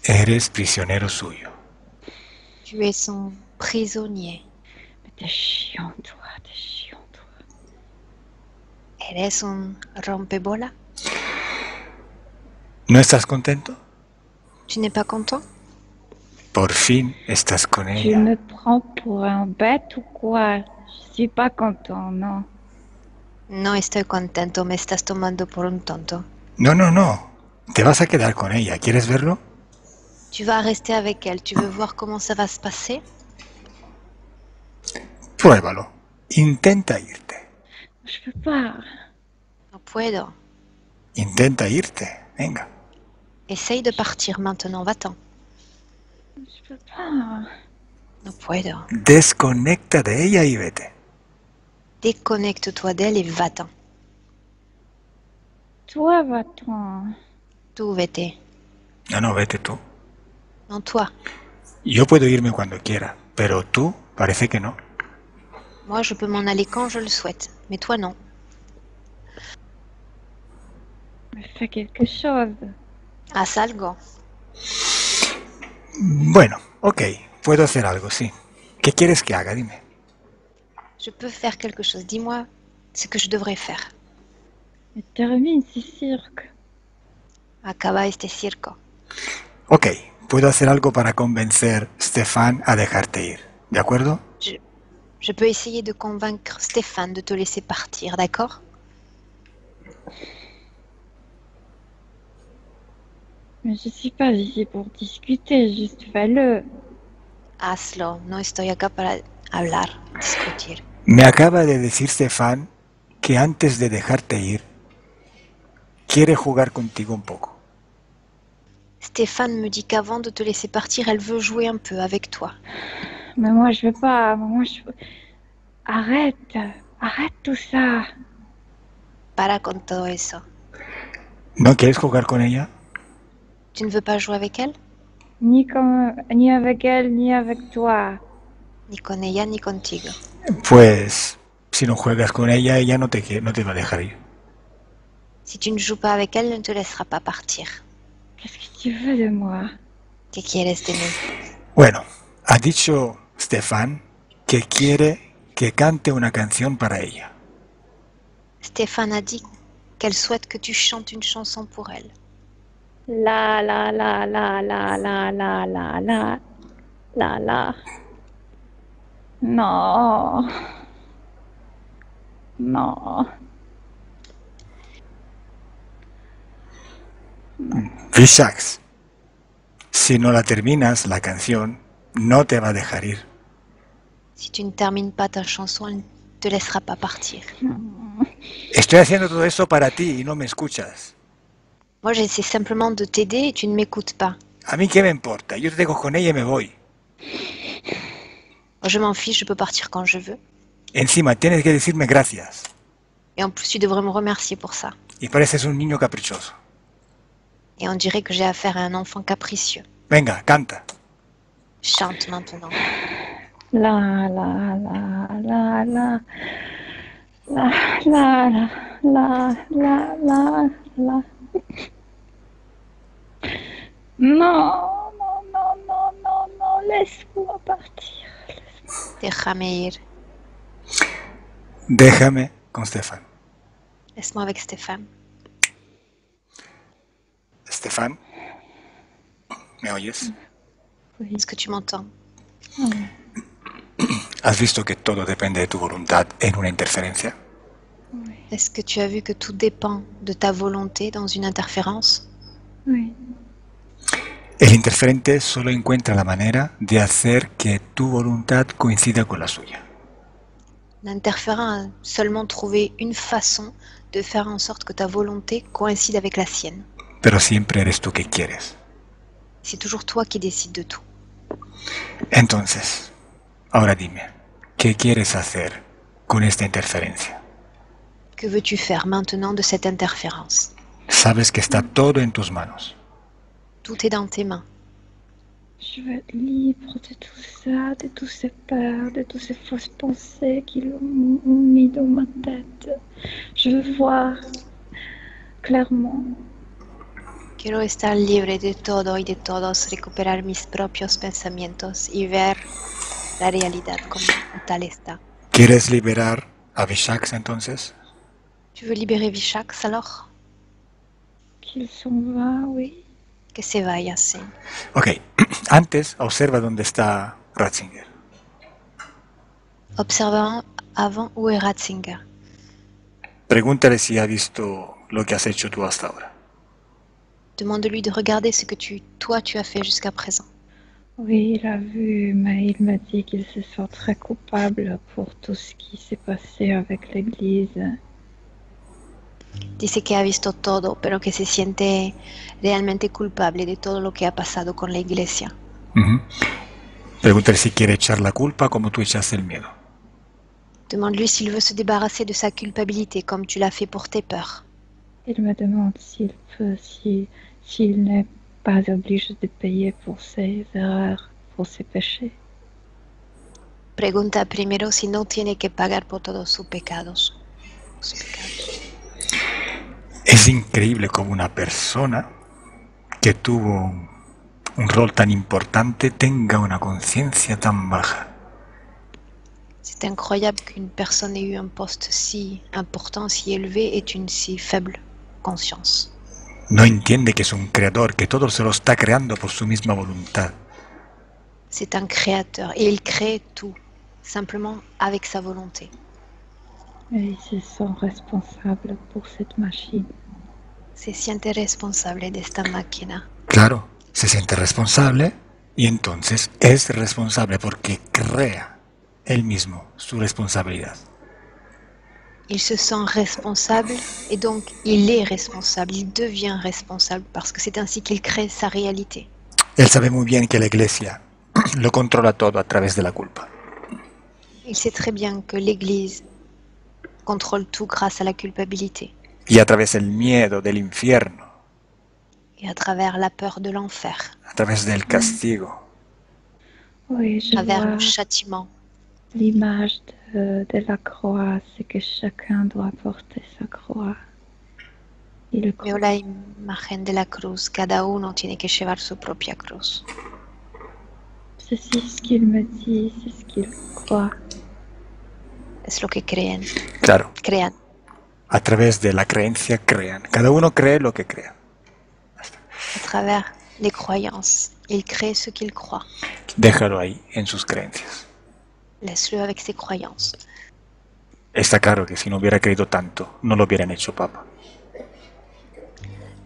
Eres prisionero suyo. Tu es son prisonnier. Mais t'es chiant, toi. Eres un rompebola. ¿No estás contento? Tu n'es pas content? Por fin estás con Tu ella. me prends pour un bête ou quoi? Je suis pas content, non. No estoy contento, me estás tomando por un tonto. No, no, no. Te vas a quedar con ella. ¿Quieres verlo? Tu vas rester avec elle, tu veux voir comment ça va se passer? Pruébalo. Intenta irte. Je peux pas. No puedo. Intenta irte. Venga. Essaye de partir maintenant, va-t'en. Je peux pas. No puedo. Desconecta de ella y vete. Déconnecte-toi d'elle et va-t'en. Toi, va-t'en. Tú vete. No, no, vete tú. Non, toi. Yo puedo irme cuando quiera, pero tú parece que no. Moi, je peux m'en aller quand je le souhaite, mais toi, non. Mais fais quelque chose. Haz algo. Bueno, ok. Puedo hacer algo, sí. ¿Qué quieres que haga? Dime. Je peux faire quelque chose. Dis-moi ce que je devrais faire. Mais termine ce cirque. Acaba este circo. Ok. Puedo hacer algo para convencer a Stéphane a dejarte ir. ¿De acuerdo? Je peux essayer de convaincre Stéphane de te laisser partir, d'accord? Mais je suis pas ici pour discuter, juste fais-le. Hazlo. No estoy acá para hablar, discutir. Me acaba de decir Stéphane que antes de dejarte ir, quiere jugar contigo un poco. Stéphane me dit qu'avant de te laisser partir, elle veut jouer un peu avec toi. Mais moi, je veux pas. Arrête. Arrête tout ça. Para con todo eso. ¿No quieres jugar con ella? Tu ne veux pas jouer avec elle? Ni avec elle, ni avec toi. Ni con ella, ni contigo. Pues si no juegas con ella, ella no te va a dejar ir. Si tu ne joues pas avec elle, elle ne te laissera pas partir. Qu'est-ce que tu veux de moi? ¿Qué quieres de mí? Bueno, ha dicho Stéphane que quiere que cante una canción para ella. Stéphane a dit qu'elle souhaite que tu chantes une chanson pour elle. La la la la la la la la la la la. Non. Non. Vishax, si no la terminas la canción, no te va a dejar ir. Si tu ne termines pas ta chanson, elle ne te laissera pas partir. Estoy haciendo todo eso para ti y no me escuchas. Moi, j'essaie simplement de t'aider et tu ne m'écoutes pas. A mí qué me importa, yo te dejo con ella y me voy. Je m'en fiche, je peux partir quand je veux. Encima tienes que decirme gracias. Et en plus, tu devrais me remercier pour ça. Y pareces un niño caprichoso. Et on dirait que j'ai affaire à un enfant capricieux. Venga, canta. Chante maintenant. La la la la la la la la la la la. Non, non, non, non, non, non, laisse-moi partir. Déjame ir. Déjame con Stefan. Laisse-moi avec Stéphane. Stefan, ¿me oyes? Oui. Est-ce que tu m'entends? Oui. ¿Has visto que todo depende de tu voluntad en una interferencia? Oui. Est-ce que tu as vu que tout dépend de ta volonté dans une interférence? Oui. El interferente solo encuentra la manera de hacer que tu voluntad coincida con la suya. L'interférent a seulement trouvé une façon de faire en sorte que ta volonté coïncide avec la sienne. Pero siempre eres tú que quieres. C'est toujours toi qui décides de tout. Entonces, ahora dime, ¿qué quieres hacer con esta interferencia? Que veux-tu faire maintenant de cette interférence? Sabes que está todo en tus manos. Tout est dans tes mains. Je veux être libre de tout ça, de toutes ces peurs, de toutes ces fausses pensées qu'ils ont mis dans ma tête. Je veux voir clairement. Quiero estar libre de todo y de todos, recuperar mis propios pensamientos y ver la realidad como tal está. ¿Quieres liberar a Vishax entonces? Tu veux libérer Vishax alors? Qu'il s'en va, oui. Que se vaya, sí. Ok, antes observa dónde está Ratzinger. Observons avant où est Ratzinger. Pregúntale si ha visto lo que has hecho tú hasta ahora. Demande-lui de regarder ce que toi tu as fait jusqu'à présent. Oui, il a vu, mais il m'a dit qu'il se sent très coupable pour tout ce qui s'est passé avec l'Église. Dice que ha visto todo, pero que se siente realmente culpable de todo lo que ha pasado con la iglesia. Pregúntale si quiere echar la culpa como tú echaste el miedo. Demande-lui s'il veut se débarrasser de sa culpabilité comme tu l'as fait pour tes peurs. Il me demande s'il peut, s'il n'est pas obligé de payer pour ses erreurs, pour ses péchés. Pregunta primero si no tiene que pagar por todos sus pecados. Es increíble como una persona que tuvo un rol tan importante tenga una conciencia tan baja. C'est incroyable qu'une personne ait eu un poste si important, si élevé, et une si faible conscience. No entiende que es un creador, que todo se lo está creando por su misma voluntad. C'est un créateur et il crée tout, simplement avec sa volonté. Et il se sent responsable pour cette machine. Se siente responsable de esta máquina. Claro, se siente responsable y entonces es responsable porque crea él mismo su responsabilidad. Il se sent responsable et donc il est responsable, il devient responsable parce que c'est ainsi qu'il crée sa réalité. Él sabe muy bien que la Iglesia lo controla todo a través de la culpa. Il sait très bien que l'Église contrôle tout grâce à la culpabilité Y a través del miedo del infierno, et à travers la peur de l'enfer, a través del castigo. Oui, à je travers vois le châtiment. l'image de la croix, c'est que chacun doit porter sa croix. Y le Veo la imagen de la cruz, cada uno tiene que llevar su propia cruz. c'est ce qu'il me dit, c'est ce qu'il croit. Es lo que creen, Claro, crean. a través de la creencia crean. Cada uno cree lo que crea. À travers les croyances, il crée ce qu'il croit. Déjalo ahí, en sus creencias. Laisse-le avec ses croyances. Está claro que si no hubiera creído tanto, no lo hubieran hecho papa.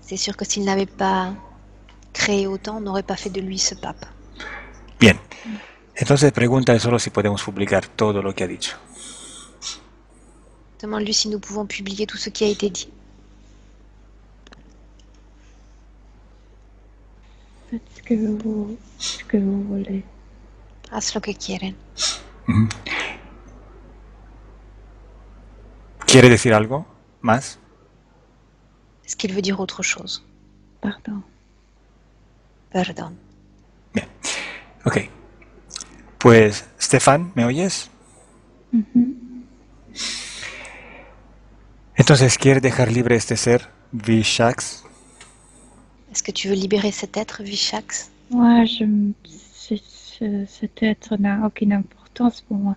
C'est sûr que s'il n'avait pas créé autant, on n'aurait pas fait de lui ce pape. Bien, entonces pregúntale solo si podemos publicar todo lo que ha dicho. Demande-lui si nous pouvons publier tout ce qui a été dit. Faites ce que vous voulez. Haz lo que quieren. ¿Quiere decir algo más? Est-ce qu'il veut dire autre chose? Pardon. Pardon. Ok. Pues, Stefan, ¿me oyes? Mhm. Entonces, ¿quieres dejar libre este ser, Vishax? Est-ce que tu veux libérer cet être, Vishax? Moi, cet être n'a aucune importance pour moi.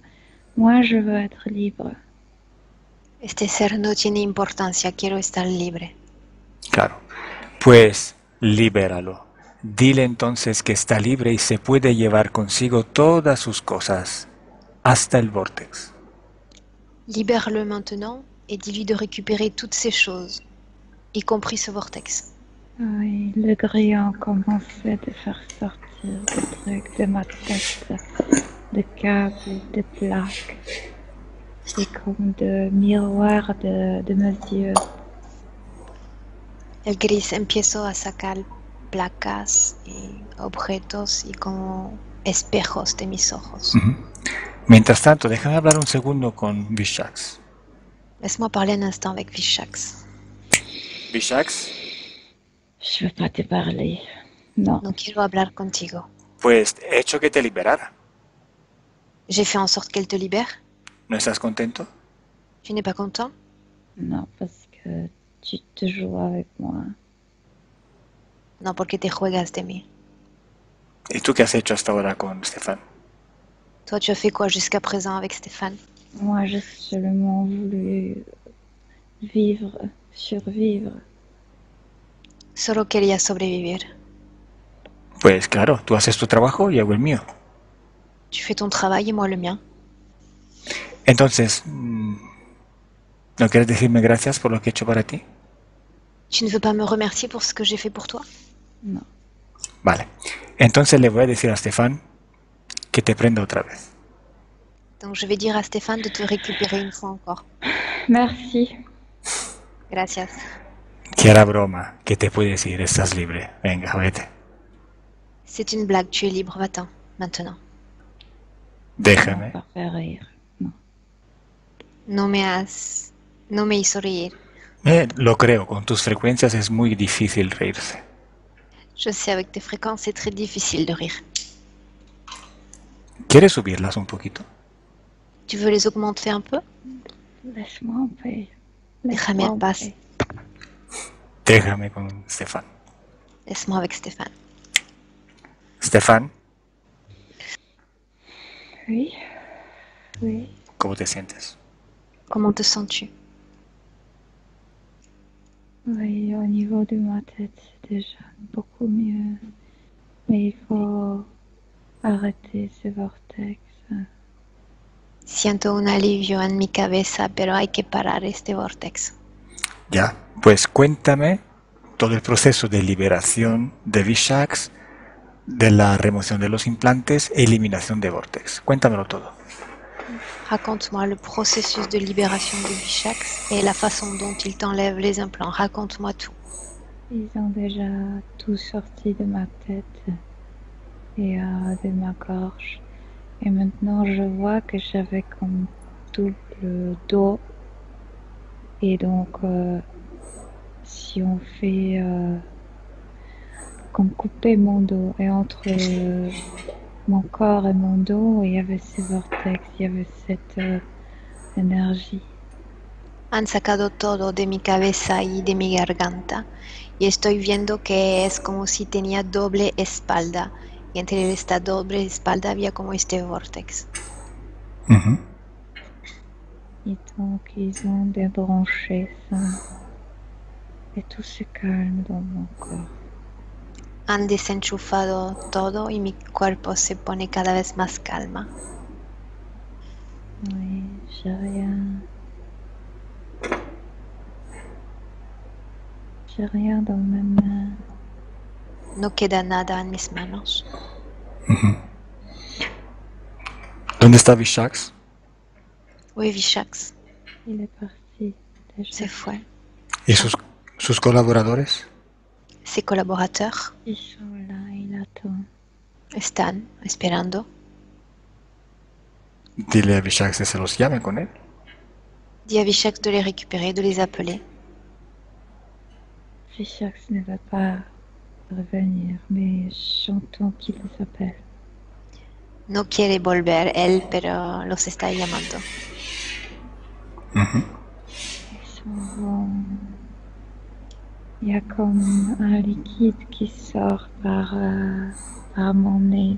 Moi, je veux être libre. Este ser no tiene importancia, quiero estar libre. Claro. Pues, libéralo. Dile entonces que está libre y se puede llevar consigo todas sus cosas, hasta el vórtex. Libère-le maintenant et dis-lui de récupérer toutes ces choses, y compris ce vortex. Oui, le grillon commençait de faire sortir des trucs de ma tête, de câbles, de plaques. C'est comme de miroirs de mes yeux. El gris empezó a sacar placas y objetos y como espejos de mis ojos. Mientras tanto, déjame hablar un segundo con Vishax. Laisse-moi parler un instant avec Vishax. Vishax, Je veux pas te parler. Non. No quiero hablar contigo. pues he hecho que te liberara. J'ai fait en sorte qu'elle te libère. ¿No estás contento? Tu n'es pas content? Non, parce que tu te joues avec moi. No, porque te juegas de mí. ¿Y tú qué has hecho hasta ahora con Stefan? Toi, tu as fait quoi jusqu'à présent avec Stéphane? Moi, j'ai seulement voulu vivre, survivre. Solo quería sobrevivir. Pues claro, tú haces tu trabajo y hago el mío. Tu fais ton travail et moi le mien. Entonces, ¿no quieres decirme gracias por lo que he hecho para ti? Tu ne veux pas me remercier pour ce que j'ai fait pour toi? Non. Vale. Entonces le voy a decir a Stefan que te prenda otra vez. Donc je vais dire à Stéphane de te récupérer une fois encore. Merci. Gracias. Que era broma, que te puedes ir, estás libre. Venga, vete. C'est une blague, tu es libre, va-t'en, maintenant. Déjame. Pas faire rire. Non. No me hizo reír. Lo creo, con tus frecuencias es muy difícil reírse. Je sais, avec tes fréquences, c'est très difficile de rire. ¿Quieres subirlas un poquito? Tu veux les augmenter un peu? Laisse-moi en paix. Déjame en paz. Déjame con Stefan. Laisse-moi avec Stéphane. Stefan, Oui. Oui. ¿cómo te sientes? Comment te sens-tu? Oui, au niveau de ma tête, c'est déjà beaucoup mieux. Mais il faut arrêter ce vortex. Siento un alivio en mi cabeza, pero hay que parar este vortex. Ya, pues cuéntame todo el proceso de liberación de Vishax, de la remoción de los implantes, eliminación de Vortex. Cuéntamelo todo. Raconte-moi le processus de libération de Vishax et la façon dont il t'enlève les implants. Raconte-moi tout. Ils ont déjà tout sorti de ma tête et de ma gorge. Et maintenant, je vois que j'avais comme double dos. Et donc, si on fait comme couper mon dos et entre mon corps et mon dos, il y avait ce vortex, il y avait cette énergie. Han sacado todo de mi cabeza y de mi garganta y estoy viendo que es como si tenía doble espalda y entre esta doble espalda había como este vortex. Et donc ils ont débranché ça et tout se calme dans mon corps. Han desenchufado todo y mi cuerpo se pone cada vez más calma. Oui, j'ai rien. J'ai rien dans mes mains. No queda nada en mis manos. ¿Dónde está Vishax? Oui, Vishax Il est parti déjà. se fue. ¿Y sus colaboradores? Ses collaborateurs Ils sont là, il attend. están esperando. Dile a Vishax que se los llame con él. Dis à Vishax de les récupérer, de les appeler. Vishax ne va pas revenir, mais j'entends qu'il les appelle. No quiere volver él, pero los está llamando. Ils s'en vont. Il y a comme un liquide qui sort par mon nez,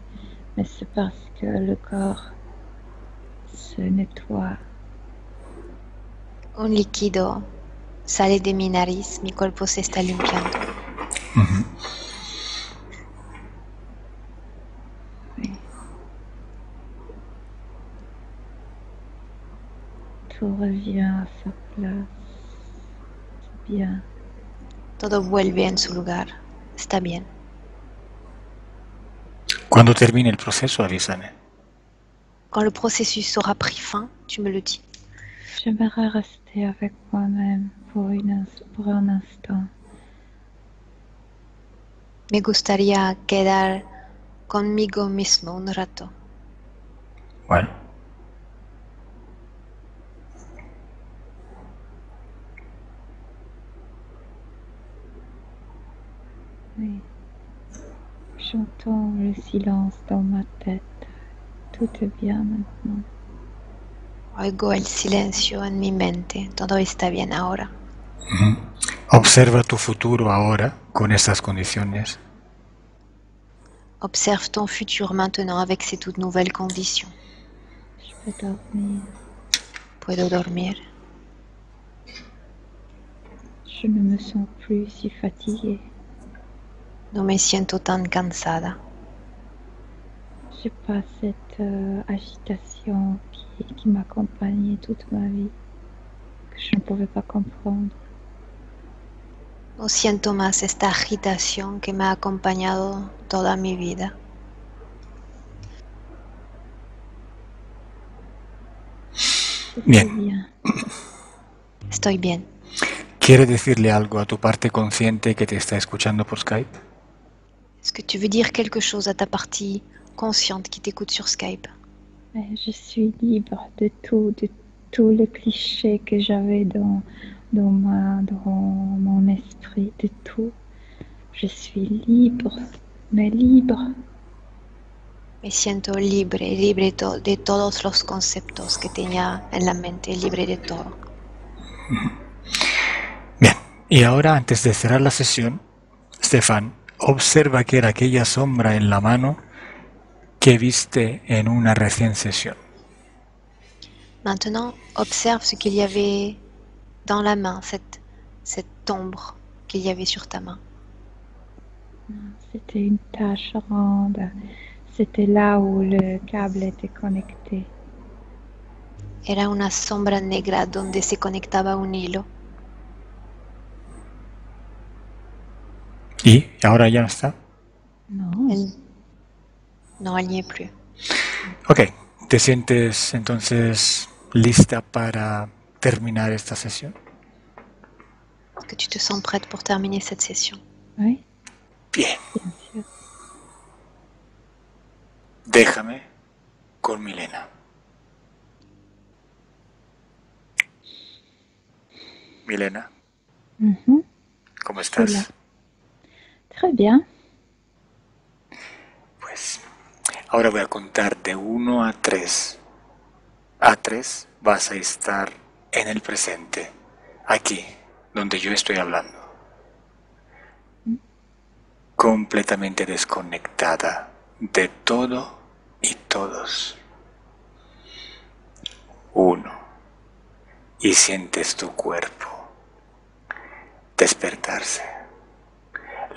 mais c'est parce que le corps se nettoie. Un líquido sale de mi nariz, mi cuerpo se está limpiando. Oui. Tout revient à sa place. C'est bien. Todo vuelve en su lugar. Está bien. Cuando termine el proceso, avísame. Quand le processus aura pris fin, tu me le dis. J'aimerais rester avec moi-même pour un instant. Me gustaría quedar conmigo mismo un rato. Bueno. Oui. J'entends le silence dans ma tête. Tout est bien maintenant. Oigo el silencio en mi mente. Todo está bien ahora. Observa tu futuro ahora con estas condiciones. Observe ton futur maintenant avec ces toutes nouvelles conditions. Je peux dormir. Puedo dormir. Je ne me sens plus si fatiguée. No me siento tan cansada. J'ai pas cette agitation qui m'accompagnait toute ma vie, que je ne pouvais pas comprendre. No siento más esta agitación que me ha acompañado toda mi vida. Bien. Estoy bien. ¿Quieres decirle algo a tu parte consciente que te está escuchando por Skype? Est-ce que tu veux dire quelque chose à ta partie consciente qui t'écoute sur Skype? Je suis libre de tous les clichés que j'avais dans mon esprit, de tout. Je suis libre, mais libre. Me siento libre de todos los conceptos que tenía en la mente, libre de todo. Bien, y ahora antes de cerrar la sesión, Stefan, observa qué era aquella sombra en la mano que viste en una recién sesión. Maintenant, observe ce qu'il y avait dans la main, cette ombre qu'il y avait sur ta main. C'était une tache ronde. C'était là où le câble était connecté. Era una sombra negra donde se conectaba un hilo. ¿Y ahora ya no está? No. No, elle n'y est plus. Ok, ¿te sientes entonces lista para terminar esta sesión? Est-ce que tu te sens prête pour terminer cette session? Oui. Bien. Bien sûr. Déjame con Milena. Milena, ¿cómo estás? Hola. Très bien. Pues ahora voy a contar de 1 a 3. A 3 vas a estar en el presente, aquí, donde yo estoy hablando. Completamente desconectada de todo y todos. 1. Y sientes tu cuerpo despertarse.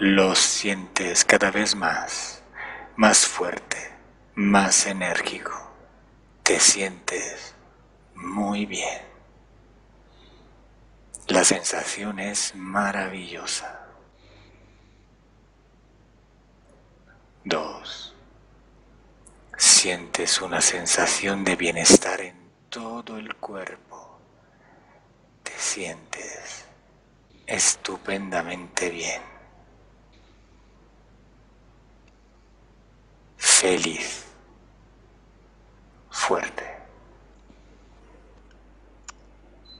Lo sientes cada vez más fuerte, más enérgico. Te sientes muy bien. La sensación es maravillosa. 2. Sientes una sensación de bienestar en todo el cuerpo. Te sientes estupendamente bien. Feliz. Fuerte.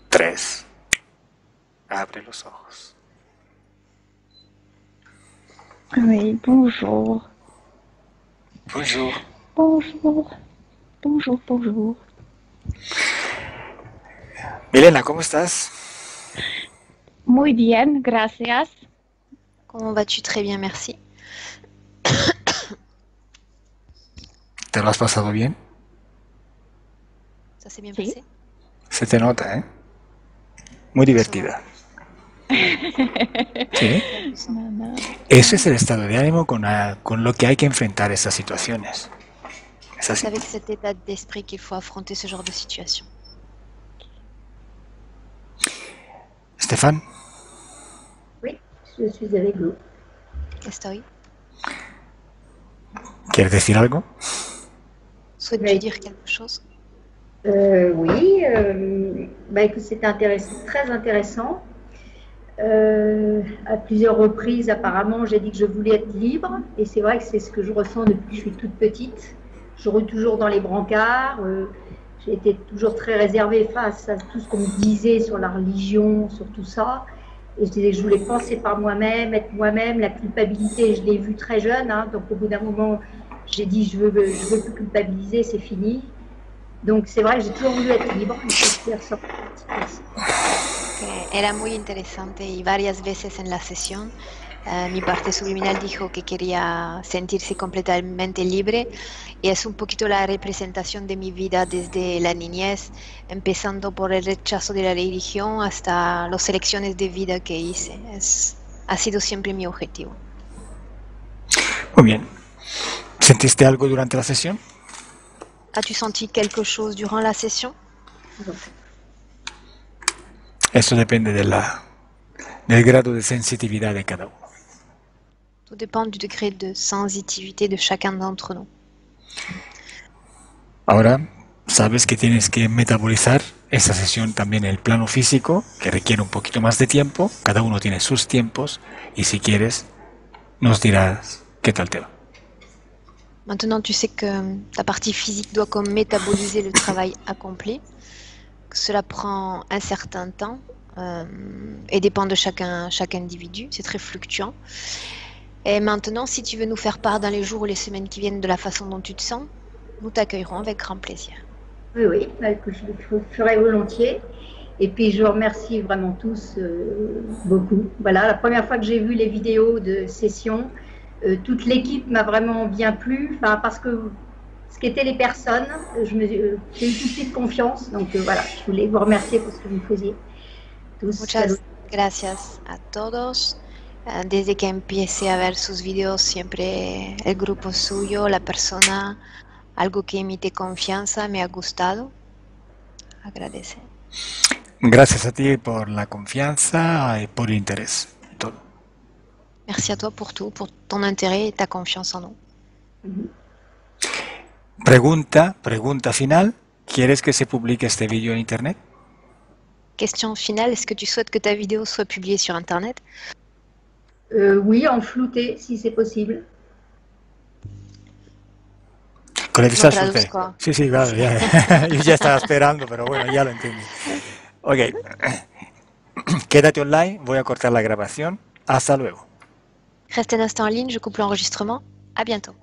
3. Abre los ojos. Oui, bonjour. Bonjour. Bonjour. Bonjour, bonjour. Milena, ¿cómo estás? Muy bien, gracias. Comment vas-tu? Très bien, merci. ¿Te lo has pasado bien? Ça s'est bien Sí. passé? Se te nota, ¿eh? Muy divertida. Sí. No, no. Ese es el estado de ánimo con lo que hay que enfrentar esas situaciones. Es así. C'est avec cet état d'esprit qu'il faut affronter ce genre de situation. Stéphane, Oui, je suis avec vous. Estoy. ¿quieres decir algo? Souhaites-tu Oui. dire quelque chose? Oui, écoute, c'est très intéressant. À plusieurs reprises, apparemment, j'ai dit que je voulais être libre, et c'est vrai que c'est ce que je ressens depuis que je suis toute petite. Je roule toujours dans les brancards. J'ai été toujours très réservée face à tout ce qu'on me disait sur la religion, sur tout ça. Et je disais que je voulais penser par moi-même, être moi-même. La culpabilité, je l'ai vue très jeune, hein, donc au bout d'un moment, j'ai dit je veux plus culpabiliser, c'est fini. Donc c'est vrai que j'ai toujours voulu être libre, et c'est ce qui est ressorti. Que era muy interesante y varias veces en la sesión mi parte subliminal dijo que quería sentirse completamente libre y es un poquito la representación de mi vida desde la niñez, empezando por el rechazo de la religión hasta las elecciones de vida que hice. Ha sido siempre mi objetivo. Muy bien. ¿Sentiste algo durante la sesión? As-tu senti quelque chose durant la session? Eso depende del grado de sensibilidad de cada uno. Tout dépend du degré de sensitivité de chacun d'entre nous. Ahora sabes que tienes que metabolizar esa sesión también en el plano físico, que requiere un poquito más de tiempo. Cada uno tiene sus tiempos y si quieres nos dirás qué tal te va. Maintenant, tu sais que ta partie physique doit comme métaboliser le travail accompli. Que cela prend un certain temps et dépend de chaque individu. C'est très fluctuant. Et maintenant, si tu veux nous faire part dans les jours ou les semaines qui viennent de la façon dont tu te sens, nous t'accueillerons avec grand plaisir. Oui, oui, écoute, je le ferai volontiers. Et puis je vous remercie vraiment tous beaucoup. Voilà, la première fois que j'ai vu les vidéos de session, toute l'équipe m'a vraiment bien plu, parce que ce qu'étaient les personnes, j'ai eu tout de suite confiance. Donc voilà, je voulais vous remercier pour ce que vous faisiez. Tous. Muchas gracias a todos. Desde que empecé a ver sus videos, siempre el grupo suyo, la persona, algo que emite confianza, me ha gustado. Agradece. Gracias a ti por la confianza y por el interés. Todo. Merci à toi pour tout, pour ton intérêt et ta confiance en nous. Pregunta final. ¿Quieres que se publique este vídeo en internet? Question finale, est-ce que tu souhaites que ta vidéo soit publiée sur Internet? Oui, en flouté, si c'est possible. Con el No usted. traduzco. Sí, sí, claro, ya. Yo ya estaba esperando, pero bueno, ya lo entendí. Ok. Quédate online, voy a cortar la grabación. Hasta luego. Reste un instant en ligne, je coupe l'enregistrement. À bientôt.